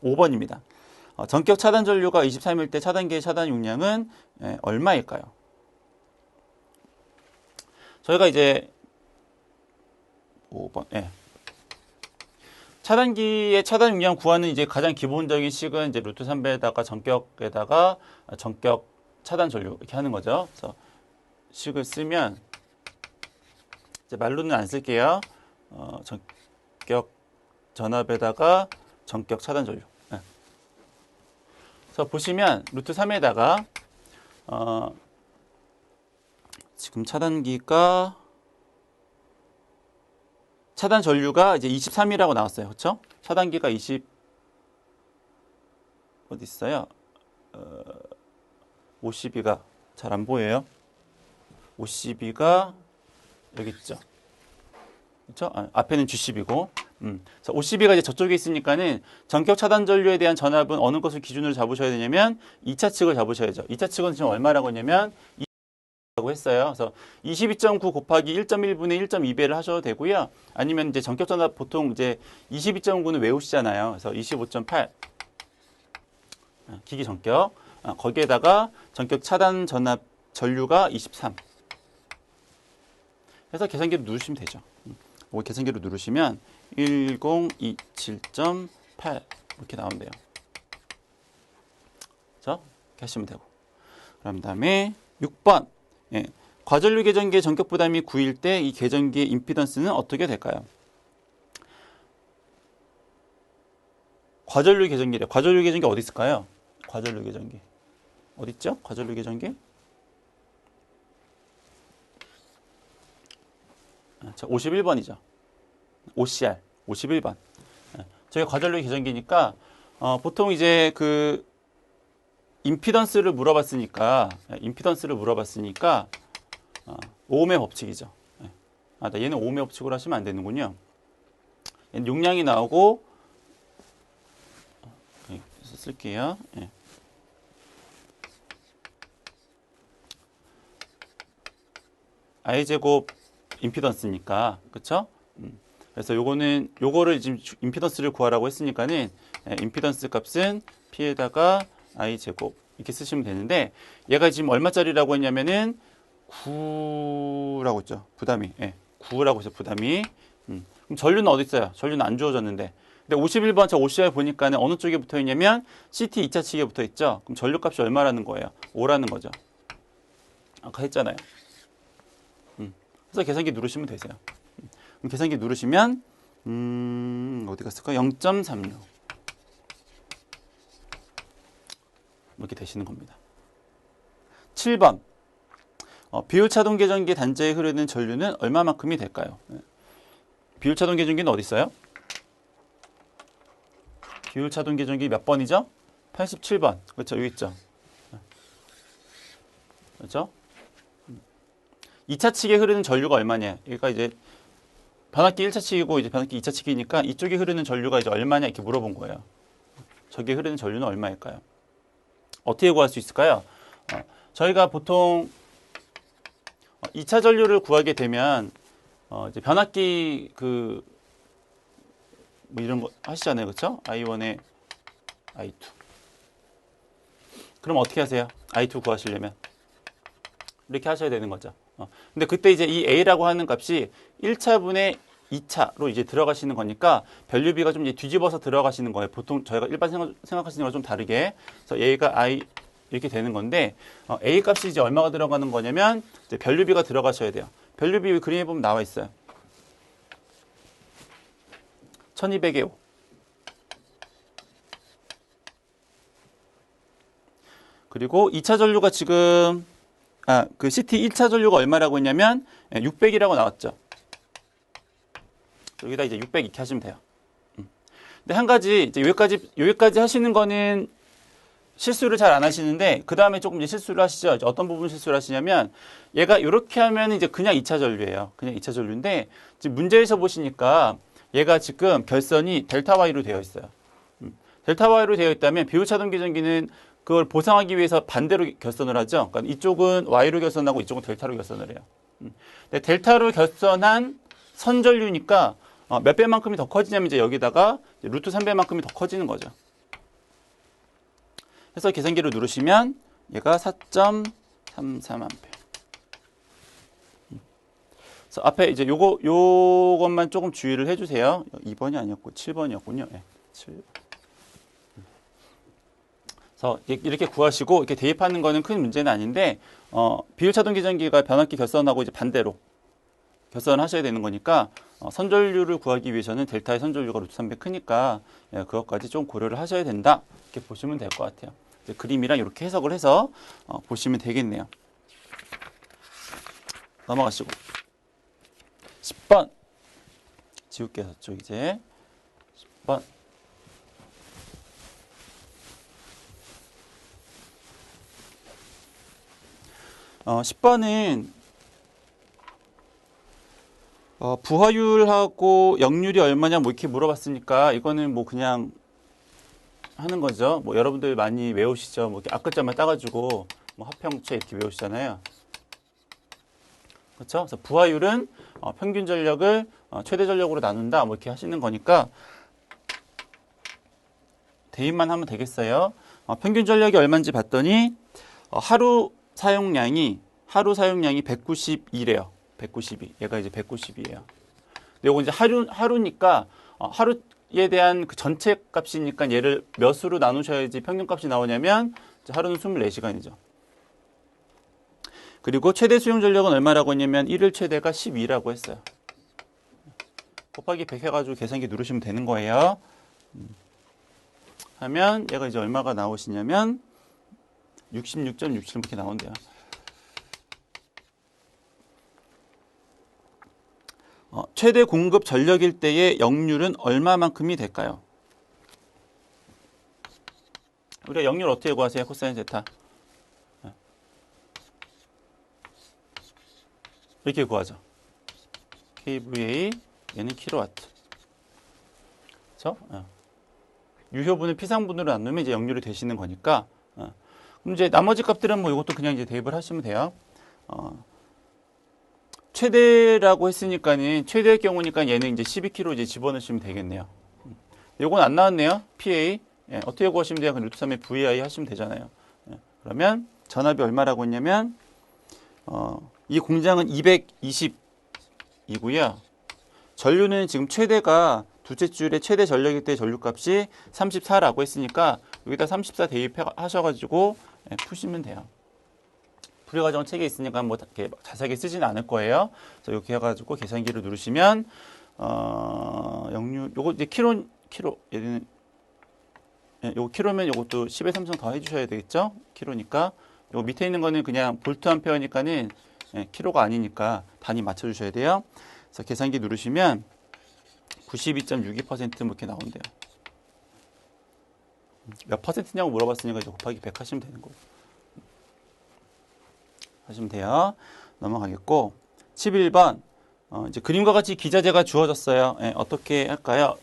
5번입니다. 전격 차단 전류가 23일 때 차단기의 차단 용량은 얼마일까요? 저희가 이제 5번. 차단기의 차단 용량 구하는 이제 가장 기본적인 식은 이제 루트 3배에다가 전격에다가 전격 차단 전류 이렇게 하는 거죠. 그래서 식을 쓰면 이제 말로는 안 쓸게요. 전격 전압에다가 전격 차단 전류. 그래서 보시면 루트 3에다가 지금 차단기가 차단 전류가 이제 23이라고 나왔어요. 그렇죠? 차단기가 20 어디 있어요? 52가 잘 안 보여요. 52가 여기 있죠. 그렇죠? 앞에는 G12고. 자, 52가 이제 저쪽에 있으니까는 전격 차단 전류에 대한 전압은 어느 것을 기준으로 잡으셔야 되냐면 2차 측을 잡으셔야죠. 2차 측은 지금 얼마라고 했냐면 라고 했어요. 그래서 22.9 곱하기 1.1분의 1.2배를 하셔도 되고요. 아니면 이제 전격 전압 보통 이제 22.9는 외우시잖아요. 그래서 25.8 기기 전격. 거기에다가 전격 차단 전압 전류가 23. 해서 계산기로 누르시면 되죠. 계산기로 누르시면 1027.8 이렇게 나온대요. 그렇죠? 이렇게 하시면 되고. 그럼 다음에 6번. 예. 과전류 계전기의 전격 부담이 9일 때 이 계전기의 임피던스는 어떻게 될까요? 과전류 계전기래. 과전류 계전기 어디 있을까요? 과전류 계전기. 어디 있죠? 과전류 계전기? 자, 51번이죠. OCR 51번. 저희 과전류 계전기니까 보통 이제 그 임피던스를 물어봤으니까 오음의 법칙이죠. 얘는 오음의 법칙으로 하시면 안 되는군요. 얘는 용량이 나오고 쓸게요. 예. i제곱 임피던스니까 그렇죠? 그래서 요거를 지금 임피던스를 구하라고 했으니까는 임피던스 값은 P에다가 i 제곱 이렇게 쓰시면 되는데 얘가 지금 얼마짜리라고 했냐면은 9라고 했죠. 부담이. 예. 9라고 했죠. 부담이. 그럼 전류는 어디 있어요? 전류는 안 주어졌는데. 근데 51번 저 OCR 보니까는 어느 쪽에 붙어 있냐면 CT 2차 측에 붙어 있죠. 그럼 전류 값이 얼마라는 거예요? 5라는 거죠. 아까 했잖아요. 그래서 계산기 누르시면 되세요. 그럼 계산기 누르시면 어디 갔을까? 0.36 이렇게 되시는 겁니다. 7번 비율차동 계전기 단자에 흐르는 전류는 얼마만큼이 될까요? 비율차동 계전기는 어디 있어요? 비율차동 계전기 몇 번이죠? 87번. 그렇죠? 여기 있죠. 그렇죠? 2차 측에 흐르는 전류가 얼마냐? 그러니까 이제 변압기 1차 측이고 이제 변압기 2차 측이니까 이쪽에 흐르는 전류가 이제 얼마냐 이렇게 물어본 거예요. 저기에 흐르는 전류는 얼마일까요? 어떻게 구할 수 있을까요? 저희가 보통 2차 전류를 구하게 되면 이제 변압기 뭐 이런 거 하시잖아요. 그렇죠? I1에 I2. 그럼 어떻게 하세요? I2 구하시려면 이렇게 하셔야 되는 거죠. 근데 그때 이제 이 A라고 하는 값이 1차분의 2차로 이제 들어가시는 거니까 변류비가 좀 이제 뒤집어서 들어가시는 거예요. 보통 저희가 일반 생각하시는 거랑 좀 다르게. 그래서 A가 I 이렇게 되는 건데 A 값이 이제 얼마가 들어가는 거냐면 이제 변류비가 들어가셔야 돼요. 변류비 그림에 보면 나와 있어요. 1200의 5. 그리고 2차 전류가 지금 그 CT 1차 전류가 얼마라고 했냐면 600이라고 나왔죠. 여기다 이제 600 이렇게 하시면 돼요. 근데 한 가지 이제 여기까지 하시는 거는 실수를 잘 안 하시는데 그 다음에 조금 이제 실수를 하시죠. 이제 어떤 부분 실수를 하시냐면 얘가 이렇게 하면 이제 그냥 2차 전류예요. 그냥 2차 전류인데 지금 문제에서 보시니까 얘가 지금 결선이 델타 Y로 되어 있어요. 델타 Y로 되어 있다면 비율차동 계전기는 그걸 보상하기 위해서 반대로 결선을 하죠. 그러니까 이쪽은 Y로 결선하고 이쪽은 델타로 결선을 해요. 근데 델타로 결선한 선전류니까 몇 배만큼이 더 커지냐면 이제 여기다가 루트 3배만큼이 더 커지는 거죠. 그래서 계산기를 누르시면 얘가 4.33A. 그래서 앞에 이제 요것만 조금 주의를 해주세요. 2번이 아니었고 7번이었군요. 네, 7번. 그래서 이렇게 구하시고 이렇게 대입하는 거는 큰 문제는 아닌데 비율차동 계전기가 변압기 결선하고 이제 반대로 결선하셔야 되는 거니까 선전류를 구하기 위해서는 델타의 선전류가 루트 3배 크니까 그것까지 좀 고려를 하셔야 된다. 이렇게 보시면 될 것 같아요. 이제 그림이랑 이렇게 해석을 해서 보시면 되겠네요. 넘어가시고 10번 지울게요. 저쪽 이제 10번 10번은 부하율하고 역률이 얼마냐 뭐 이렇게 물어봤으니까 이거는 뭐 그냥 하는 거죠. 뭐 여러분들 많이 외우시죠. 뭐 이렇게 앞글자만 따가지고 뭐 합평체 이렇게 외우시잖아요. 그렇죠? 그래서 부하율은 평균 전력을 최대 전력으로 나눈다. 뭐 이렇게 하시는 거니까 대입만 하면 되겠어요. 평균 전력이 얼마인지 봤더니 하루 사용량이 192래요. 192. 얘가 이제 192예요. 근데 이거 이제 하루니까 하루에 대한 그 전체 값이니까 얘를 몇으로 나누셔야지 평균값이 나오냐면 하루는 24시간이죠. 그리고 최대 수용 전력은 얼마라고 했냐면 1일 최대가 12라고 했어요. 곱하기 100 해가지고 계산기 누르시면 되는 거예요. 하면 얘가 이제 얼마가 나오시냐면 66.67 이렇게 나온대요. 최대 공급 전력일 때의 역률은 얼마만큼이 될까요? 우리가 역률 어떻게 구하세요? 코사인 제타. 이렇게 구하죠. kVA 얘는 킬로와트. 그렇죠? 유효분을 피상분으로 나누면 이제 역률이 되시는 거니까. 그럼 이제 나머지 값들은 뭐 이것도 그냥 이제 대입을 하시면 돼요. 최대라고 했으니까는 최대의 경우니까 얘는 이제 12kg 이제 집어넣으시면 되겠네요. 요건 안 나왔네요. PA. 어떻게 구하시면 돼요? 루트 3의 VI 하시면 되잖아요. 그러면 전압이 얼마라고 했냐면 이 공장은 220이고요. 전류는 지금 최대가 두째 줄의 최대 전력일 때 전류값이 34라고 했으니까 여기다 34 대입하셔가지고 푸시면 돼요. 불효과정 책에 있으니까 뭐 이렇게 자세하게 쓰지는 않을 거예요. 그래서 이렇게 해가지고 계산기를 누르시면 역류 요거 이제 키로 얘는 요거 키로면 요것도 10의 3승 더 해주셔야 되겠죠? 키로니까 요거 밑에 있는 거는 그냥 볼트 암페어니까는 키로가 아니니까 단위 맞춰주셔야 돼요. 그래서 계산기 누르시면 92.62% 뭐 이렇게 나온대요. 몇 퍼센트냐고 물어봤으니까 이제 곱하기 100 하시면 되는 거고. 하시면 돼요. 넘어가겠고 11번 이제 그림과 같이 기자재가 주어졌어요. 어떻게 할까요?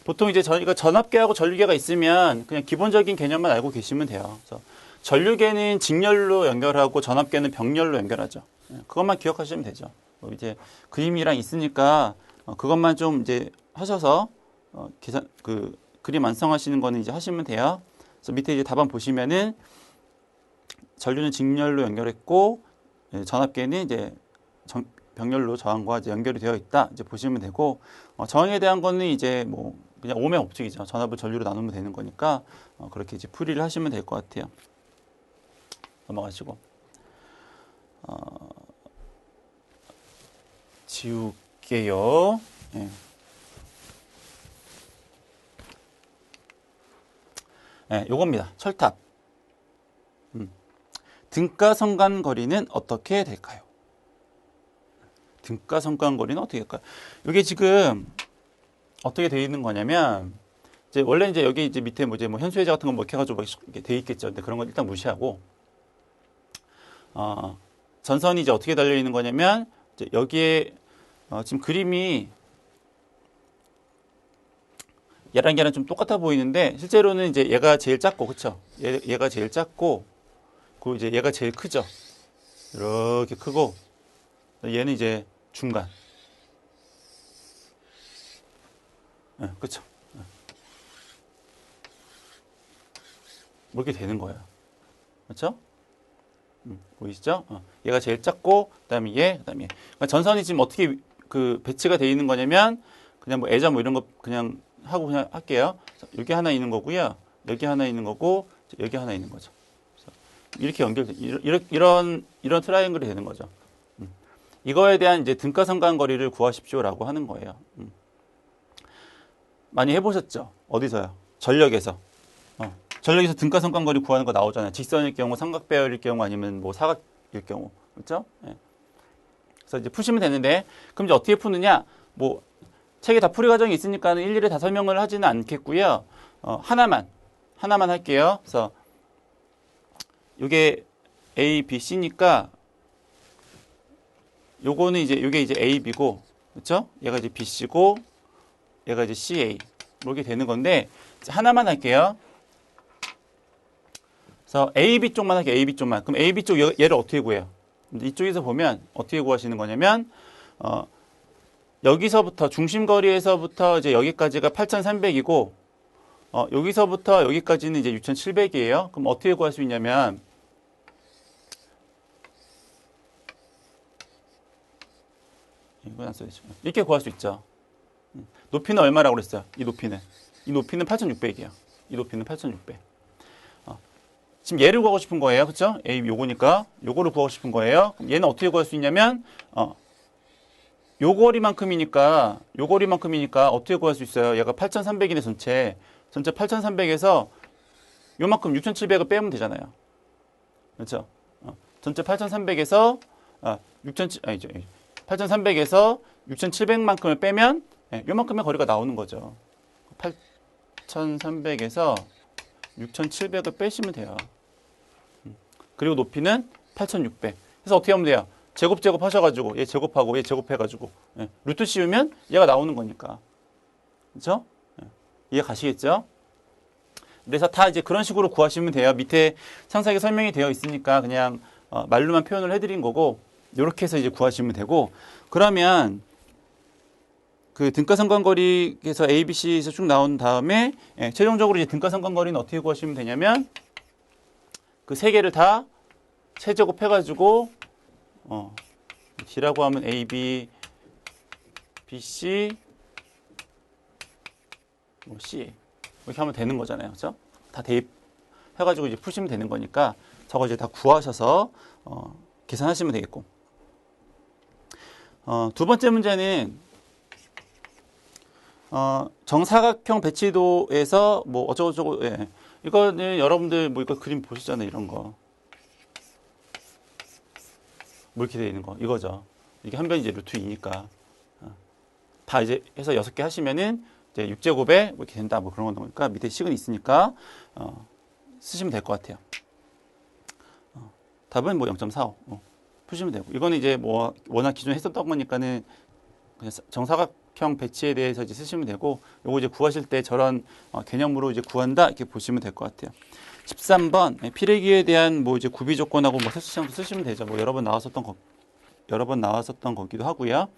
보통 이제 저희가 전압계하고 전류계가 있으면 그냥 기본적인 개념만 알고 계시면 돼요. 그래서 전류계는 직렬로 연결하고 전압계는 병렬로 연결하죠. 그것만 기억하시면 되죠. 이제 그림이랑 있으니까 그것만 좀 이제 하셔서 계산 그림 완성하시는 거는 이제 하시면 돼요. 그래서 밑에 이제 답안 보시면은 전류는 직렬로 연결했고 전압계는 이제 병렬로 저항과 이제 연결이 되어 있다. 이제 보시면 되고 저항에 대한 거는 이제 뭐 그냥 오면 법칙이죠. 전압을 전류로 나누면 되는 거니까 그렇게 이제 풀이를 하시면 될 것 같아요. 넘어가시고 지울게요. 요겁니다. 철탑. 등가 성간 거리는 어떻게 될까요? 등가 성간 거리는 어떻게 될까요? 이게 지금 어떻게 되어 있는 거냐면 이제 원래 이제 여기 이제 밑에 뭐 이제 뭐 현수회자 같은 거 뭐 이렇게 해가지고 이렇게 돼 있겠죠. 근데 그런 건 일단 무시하고 전선이 이제 어떻게 달려 있는 거냐면 이제 여기에 지금 그림이 얘랑 얘랑 좀 똑같아 보이는데 실제로는 이제 얘가 제일 작고 그쵸? 얘가 제일 작고 그리고 이제 얘가 제일 크죠. 이렇게 크고 얘는 이제 중간. 그쵸? 뭐 이렇게 되는 거예요. 그렇죠? 보이시죠? 얘가 제일 작고 그다음에 얘, 그다음에 얘. 그러니까 전선이 지금 어떻게 그 배치가 되어 있는 거냐면 그냥 뭐 애자 뭐 이런 거 그냥 하고 그냥 할게요. 여기 하나 있는 거고요. 여기 하나 있는 거고 여기 하나 있는 거죠. 이렇게 연결돼 이런 트라이앵글이 되는 거죠. 이거에 대한 이제 등가성간 거리를 구하십시오라고 하는 거예요. 많이 해보셨죠? 어디서요? 전력에서. 전력에서 등가성간 거리 구하는 거 나오잖아요. 직선일 경우, 삼각배열일 경우, 아니면 뭐 사각일 경우, 그렇죠? 그래서 이제 푸시면 되는데, 그럼 이제 어떻게 푸느냐? 뭐 책에 다 풀이 과정이 있으니까는 일일이 다 설명을 하지는 않겠고요. 하나만 할게요. 그래서 요게 A, B, C니까 요거는 이제 요게 이제 A, B고 그렇죠? 얘가 이제 BC고 얘가 이제 CA 이렇게 되는 건데 하나만 할게요. 그래서 AB 쪽만 할게요. AB 쪽만. 그럼 AB 쪽 얘를 어떻게 구해요? 이쪽에서 보면 어떻게 구하시는 거냐면 여기서부터 중심거리에서부터 이제 여기까지가 8,300이고 여기서부터 여기까지는 이제 6,700이에요. 그럼 어떻게 구할 수 있냐면 이건 안 써야지. 이렇게 구할 수 있죠. 높이는 얼마라고 그랬어요? 이 높이는 8,600이에요. 이 높이는 8,600. 지금 얘를 구하고 싶은 거예요. 그렇죠? A 요거니까 요거를 구하고 싶은 거예요. 그럼 얘는 어떻게 구할 수 있냐면 요 거리만큼이니까 어떻게 구할 수 있어요? 얘가 8,300이네 전체 8,300에서 요만큼 6,700을 빼면 되잖아요. 그렇죠? 전체 8,300에서 8,300에서 6,700만큼을 빼면 요만큼의 거리가 나오는 거죠. 8,300에서 6,700을 빼시면 돼요. 그리고 높이는 8,600. 그래서 어떻게 하면 돼요? 제곱 하셔가지고 얘 제곱하고 얘 제곱해가지고 루트 씌우면 얘가 나오는 거니까. 그렇죠? 이해 가시겠죠? 그래서 다 이제 그런 식으로 구하시면 돼요. 밑에 상세하게 설명이 되어 있으니까 그냥 말로만 표현을 해드린 거고 이렇게 해서 이제 구하시면 되고 그러면 그 등가상관거리에서 A, B, C에서 쭉 나온 다음에 최종적으로 이제 등가상관거리는 어떻게 구하시면 되냐면 그 세 개를 다 세제곱해가지고 D라고 하면 A, B, B, C, C 이렇게 하면 되는 거잖아요. 그렇죠? 다 대입해가지고 이제 푸시면 되는 거니까 저거 이제 다 구하셔서 계산하시면 되겠고 두 번째 문제는 정사각형 배치도에서 뭐 어쩌고저쩌고 이거는 여러분들 뭐 이거 그림 보시잖아요. 이런 거 뭐 이렇게 되어 있는 거 이거죠. 이게 한 변이 이제 루트 2니까 다 이제 해서 6개 하시면은 이제 6제곱에 뭐 이렇게 된다 뭐 그런 거니까 밑에 식은 있으니까 쓰시면 될 것 같아요. 답은 뭐 0.45 푸시면 되고 이거는 이제 뭐 워낙 기존에 했었던 거니까는 그냥 정사각형 배치에 대해서 이제 쓰시면 되고 요거 이제 구하실 때 저런 개념으로 이제 구한다 이렇게 보시면 될 것 같아요. 13번 피레기에 대한 뭐 이제 구비 조건하고 뭐 세수시험도 쓰시면 되죠. 뭐 여러 번 나왔었던 거기도 하고요.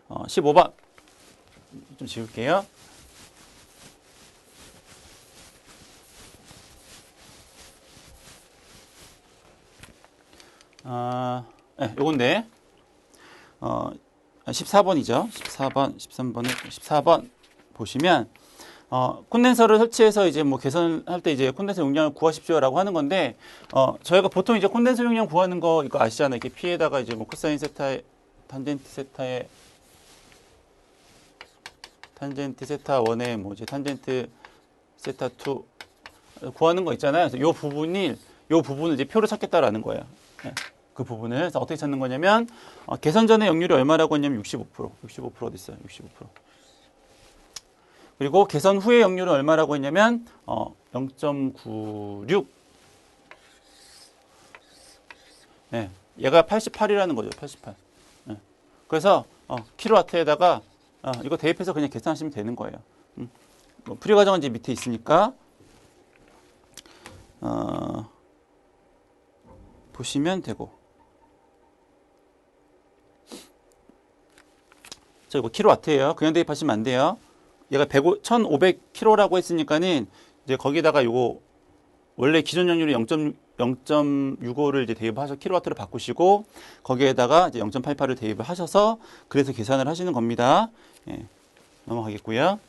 15번 좀 지울게요. 요건데 14번이죠. 14번 보시면 콘덴서를 설치해서 이제 뭐 계산할 때 이제 콘덴서 용량을 구하십시오라고 하는 건데 저희가 보통 이제 콘덴서 용량 구하는 거 이거 아시잖아요. 이렇게 P에다가 이제 뭐 코사인 세타에 탄젠트 세타 1에 뭐 이제 탄젠트 세타 2 구하는 거 있잖아요. 그래서 요 부분을 이제 표로 찾겠다라는 거예요. 그 부분을 그래서 어떻게 찾는 거냐면 계산 전에 역률이 얼마라고 했냐면 65% 어디 있어요? 65%. 그리고 계산 후의 역률은 얼마라고 했냐면 0.96. 얘가 88이라는 거죠. 88. 그래서 킬로와트에다가 이거 대입해서 그냥 계산하시면 되는 거예요. 뭐 풀이 과정은 이제 밑에 있으니까 보시면 되고. 저 이거 킬로와트예요. 그냥 대입하시면 안 돼요. 얘가 1,500kg라고 했으니까는 이제 거기다가 요거 원래 기존 역률이 0.65를 이제 대입하셔서 킬로와트로 바꾸시고 거기에다가 이제 0.88을 대입을 하셔서 그래서 계산을 하시는 겁니다. 넘어가겠고요.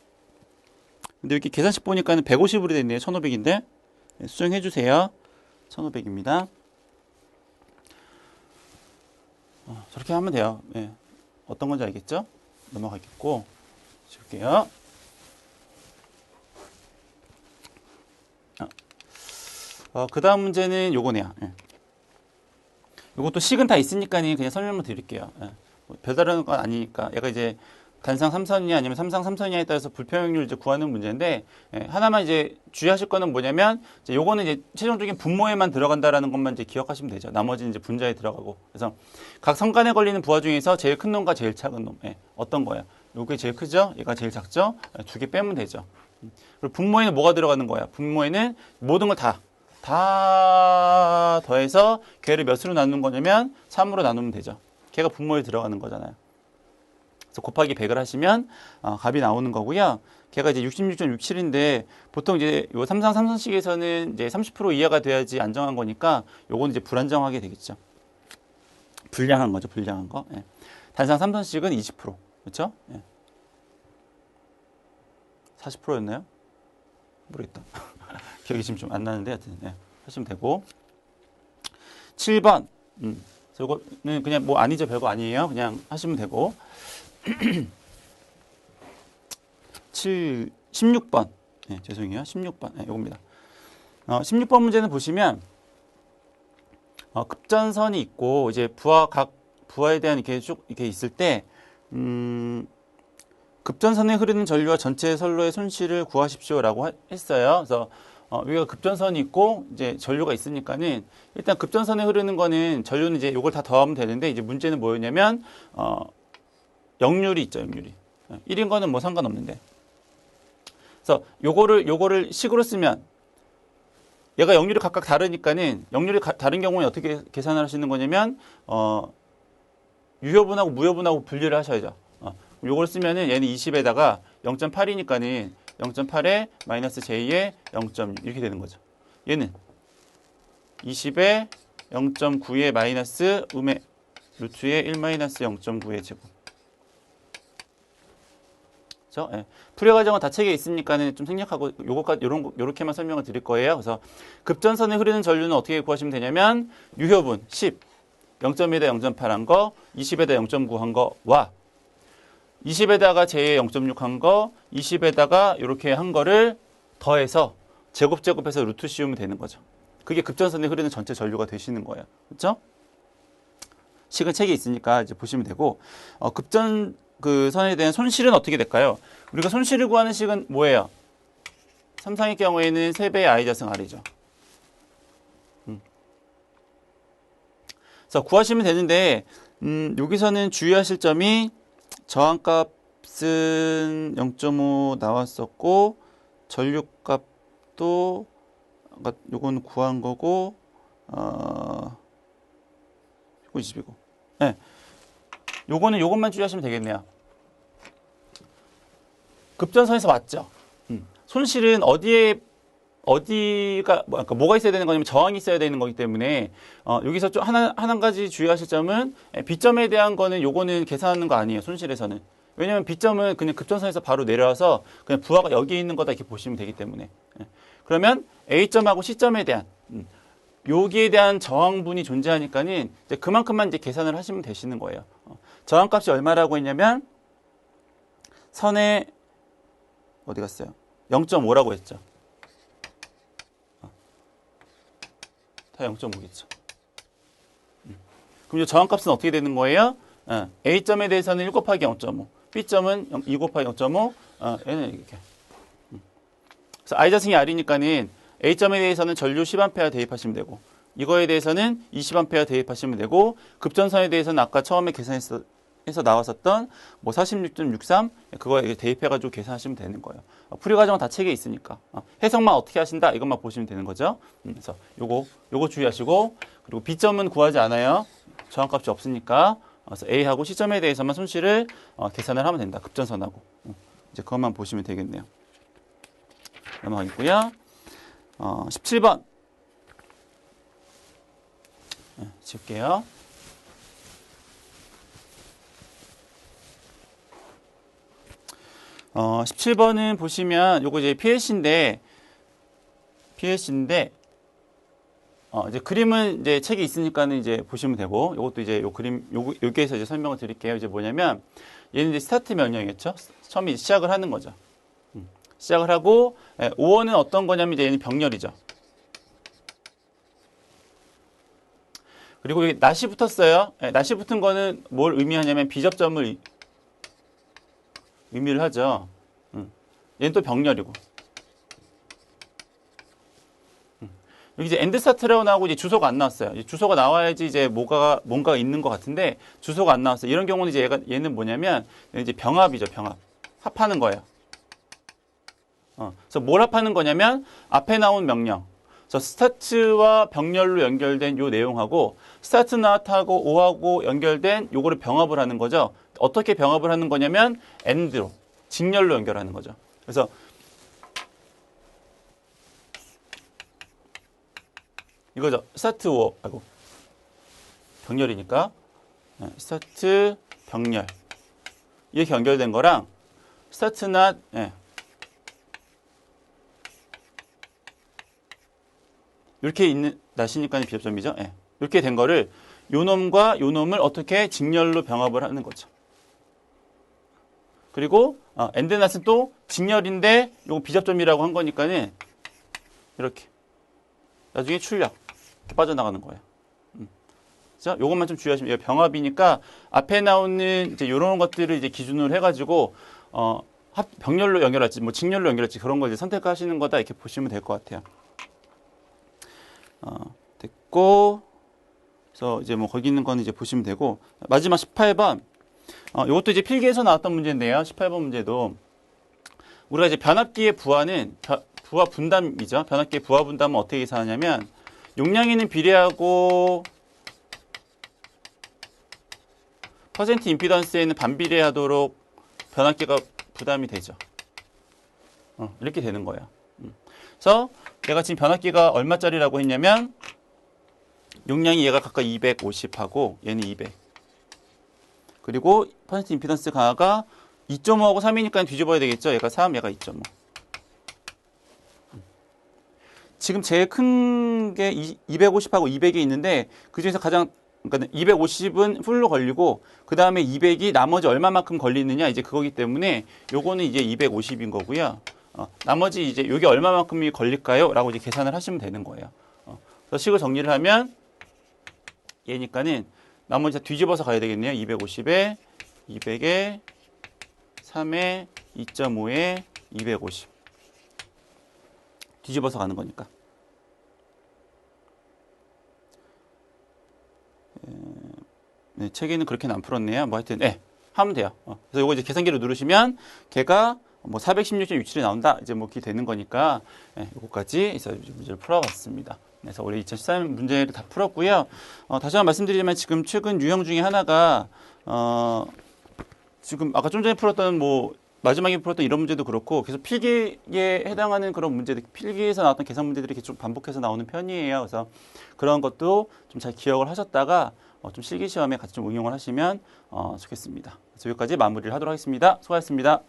근데 여기 계산식 보니까는 150으로 되어 있네요. 1,500인데 수정해 주세요. 1,500입니다. 저렇게 하면 돼요. 어떤 건지 알겠죠? 넘어가겠고 지울게요. 그 다음 문제는 요거네요. 요것도 식은 다 있으니까 그냥 설명을 드릴게요. 뭐 별다른 건 아니니까 얘가 이제 단상 3선이냐 아니면 삼상 3선이냐에 따라서 불평형률 이제 구하는 문제인데, 하나만 이제 주의하실 거는 뭐냐면, 이제 요거는 이제 최종적인 분모에만 들어간다라는 것만 이제 기억하시면 되죠. 나머지는 이제 분자에 들어가고. 그래서 각 선간에 걸리는 부하 중에서 제일 큰 놈과 제일 작은 놈, 어떤 거야? 요게 제일 크죠? 얘가 제일 작죠? 두 개 빼면 되죠. 그리고 분모에는 뭐가 들어가는 거야? 분모에는 모든 걸 다 더해서 걔를 몇으로 나누는 거냐면 3으로 나누면 되죠. 걔가 분모에 들어가는 거잖아요. 그래서 곱하기 100을 하시면 값이 나오는 거고요. 걔가 이제 66.67인데 보통 이제 요 삼상 3선식에서는 이제 30% 이하가 돼야지 안정한 거니까 요거는 이제 불안정하게 되겠죠. 불량한 거죠. 불량한 거. 예. 단상 3선식은 20%. 그렇죠? 예. 40%였나요? 모르겠다. 기억이 지금 좀 안 나는데 하여튼 하시면 되고. 7번. 이거는 그냥 뭐 아니죠. 별거 아니에요. 그냥 하시면 되고. 16번. 죄송해요. 16번. 요겁니다. 16번 문제는 보시면 급전선이 있고 이제 각 부하에 대한 이렇게 쭉 이렇게 있을 때 급전선에 흐르는 전류와 전체 선로의 손실을 구하십시오라고 했어요. 그래서 여기가 급전선이 있고 이제 전류가 있으니까는 일단 급전선에 흐르는 거는 전류는 이제 요걸 다 더하면 되는데 이제 문제는 뭐였냐면 역률이 있죠. 역률이 1인 거는 뭐 상관없는데. 그래서 요거를 식으로 쓰면 얘가 역률이 각각 다르니까는 역률이 다른 경우에 어떻게 계산을 하시는 거냐면 유효분하고 무효분하고 분리를 하셔야죠. 요걸 쓰면은 얘는 20에다가 0.8이니까는 0.8에 마이너스 J에 0.6 이렇게 되는 거죠. 얘는 20에 0.9에 마이너스 음의 루트에 1 마이너스 0.9의 제곱. 그렇죠? 예. 풀이 과정은 다 책에 있으니까는 좀 생략하고 요렇게만 설명을 드릴 거예요. 그래서 급전선에 흐르는 전류는 어떻게 구하시면 되냐면 유효분 10, 0.1에다 0.8 한 거, 20에다 0.9 한 거와 20에다가 J에 0.6 한 거, 20에다가 이렇게 한 거를 더해서 제곱해서 루트 씌우면 되는 거죠. 그게 급전선에 흐르는 전체 전류가 되시는 거예요. 그렇죠? 식은 책에 있으니까 이제 보시면 되고 급전 그 선에 대한 손실은 어떻게 될까요? 우리가 손실을 구하는 식은 뭐예요? 삼상의 경우에는 3배의 I자승 R이죠. 그래서 구하시면 되는데 여기서는 주의하실 점이 저항값은 0.5 나왔었고 전류값도 요건 구한 거고 요거 20이고 네. 요것만 주의하시면 되겠네요. 급전선에서 맞죠? 손실은 어디가 그러니까 뭐가 있어야 되는 거냐면 저항이 있어야 되는 거기 때문에 여기서 좀 한 가지 주의하실 점은 B점에 대한 거는 요거는 계산하는 거 아니에요. 손실에서는. 왜냐면 B점은 그냥 급전선에서 바로 내려와서 그냥 부하가 여기 있는 거다 이렇게 보시면 되기 때문에. 그러면 A점하고 C점에 대한 여기에 대한 저항분이 존재하니까는 이제 그만큼만 이제 계산을 하시면 되시는 거예요. 저항값이 얼마라고 했냐면 선에 어디 갔어요? 0.5라고 했죠. 다 0.5겠죠. 그럼 이 저항값은 어떻게 되는 거예요? A점에 대해서는 1 곱하기 0.5, B점은 2 곱하기 0.5, 얘는 이렇게. 그래서 I자승이 R이니까는 A점에 대해서는 전류 10A 대입하시면 되고, 이거에 대해서는 20A 대입하시면 되고, 급전선에 대해서는 아까 처음에 계산해서 나왔었던 뭐 46.63 그거에 대입해가지고 계산하시면 되는 거예요. 풀이 과정은 다 책에 있으니까 해석만 어떻게 하신다 이것만 보시면 되는 거죠. 그래서 요거 주의하시고 그리고 B점은 구하지 않아요. 저항값이 없으니까 그래서 A하고 C점에 대해서만 손실을 계산을 하면 된다. 급전선하고 이제 그것만 보시면 되겠네요. 넘어가겠고요. 17번 지울게요. 17번은 보시면 요거 이제 PLC인데 이제 그림은 이제 책에 있으니까는 이제 보시면 되고 요것도 이제 요 그림 여기에서 이제 설명을 드릴게요. 이제 뭐냐면 얘는 이제 스타트 명령이겠죠. 처음에 시작을 하는 거죠. 시작을 하고 5원은 어떤 거냐면 이제 얘는 병렬이죠. 그리고 여기 낫이 붙었어요. 낫이 붙은 거는 뭘 의미하냐면 비접점을 의미를 하죠. 얘는 또 병렬이고. 여기 이제 엔드 스타트라고 나오고 이제 주소가 안 나왔어요. 이제 주소가 나와야지 이제 뭔가 있는 것 같은데 주소가 안 나왔어요. 이런 경우는 이제 얘는 뭐냐면 이제 병합이죠. 병합. 합하는 거예요. 그래서 뭘 합하는 거냐면 앞에 나온 명령. 저 스타트와 병렬로 연결된 요 내용하고 스타트 not하고 o하고 연결된 요거를 병합을 하는 거죠. 어떻게 병합을 하는 거냐면 end로 직렬로 연결하는 거죠. 그래서 이거죠. 스타트 o 아이고 병렬이니까 스타트 병렬 이렇게 연결된 거랑 스타트 not 이렇게 있는 나시니까는 비접점이죠. 이렇게 된 거를 요 놈과 요 놈을 어떻게 직렬로 병합을 하는 거죠. 그리고 엔드 낫은 또 직렬인데 요거 비접점이라고 한 거니까는 이렇게 나중에 출력 이렇게 빠져나가는 거예요. 자, 요것만 좀 주의하시면 이거 병합이니까 앞에 나오는 이제 요런 것들을 이제 기준으로 해가지고 병렬로 연결할지 뭐 직렬로 연결할지 그런 걸 이제 선택하시는 거다 이렇게 보시면 될 것 같아요. 됐고, 그래서 이제 뭐 거기 있는 거는 이제 보시면 되고 마지막 18번. 이것도 이제 필기에서 나왔던 문제인데요. 18번 문제도 우리가 이제 변압기의 부하는 부하 분담이죠. 변압기의 부하 분담은 어떻게 계산하냐면 용량에는 비례하고 퍼센트 임피던스에는 반비례하도록 변압기가 부담이 되죠. 이렇게 되는 거예요. 그래서 내가 지금 변압기가 얼마짜리라고 했냐면 용량이 얘가 각각 250하고 얘는 200. 그리고 퍼센트 임피던스 강화가 2.5하고 3이니까 뒤집어야 되겠죠. 얘가 3, 얘가 2.5. 지금 제일 큰 게 250하고 200이 있는데 그중에서 가장 그러니까 250은 풀로 걸리고 그 다음에 200이 나머지 얼마만큼 걸리느냐 이제 그거기 때문에 요거는 이제 250인 거고요. 나머지 이제 요게 얼마만큼이 걸릴까요? 라고 이제 계산을 하시면 되는 거예요. 그래서 식을 정리를 하면 얘니까는 나머지 다 뒤집어서 가야 되겠네요. 250에 200에 3에 2.5에 250 뒤집어서 가는 거니까. 네, 책에는 그렇게는 안 풀었네요. 뭐 하여튼 하면 돼요. 그래서 이거 이제 계산기로 누르시면 걔가 뭐 416.67이 나온다. 이제 뭐 이렇게 되는 거니까 이거까지 해서 문제를 풀어봤습니다. 그래서 올해 2013 문제를 다 풀었고요. 다시 한번 말씀드리지만 지금 최근 유형 중에 하나가 지금 아까 좀 전에 풀었던 뭐 마지막에 풀었던 이런 문제도 그렇고 계속 필기에 해당하는 그런 문제들, 필기에서 나왔던 계산 문제들이 이렇게 좀 반복해서 나오는 편이에요. 그래서 그런 것도 좀 잘 기억을 하셨다가 좀 실기 시험에 같이 좀 응용을 하시면 좋겠습니다. 그래서 여기까지 마무리를 하도록 하겠습니다. 수고하셨습니다.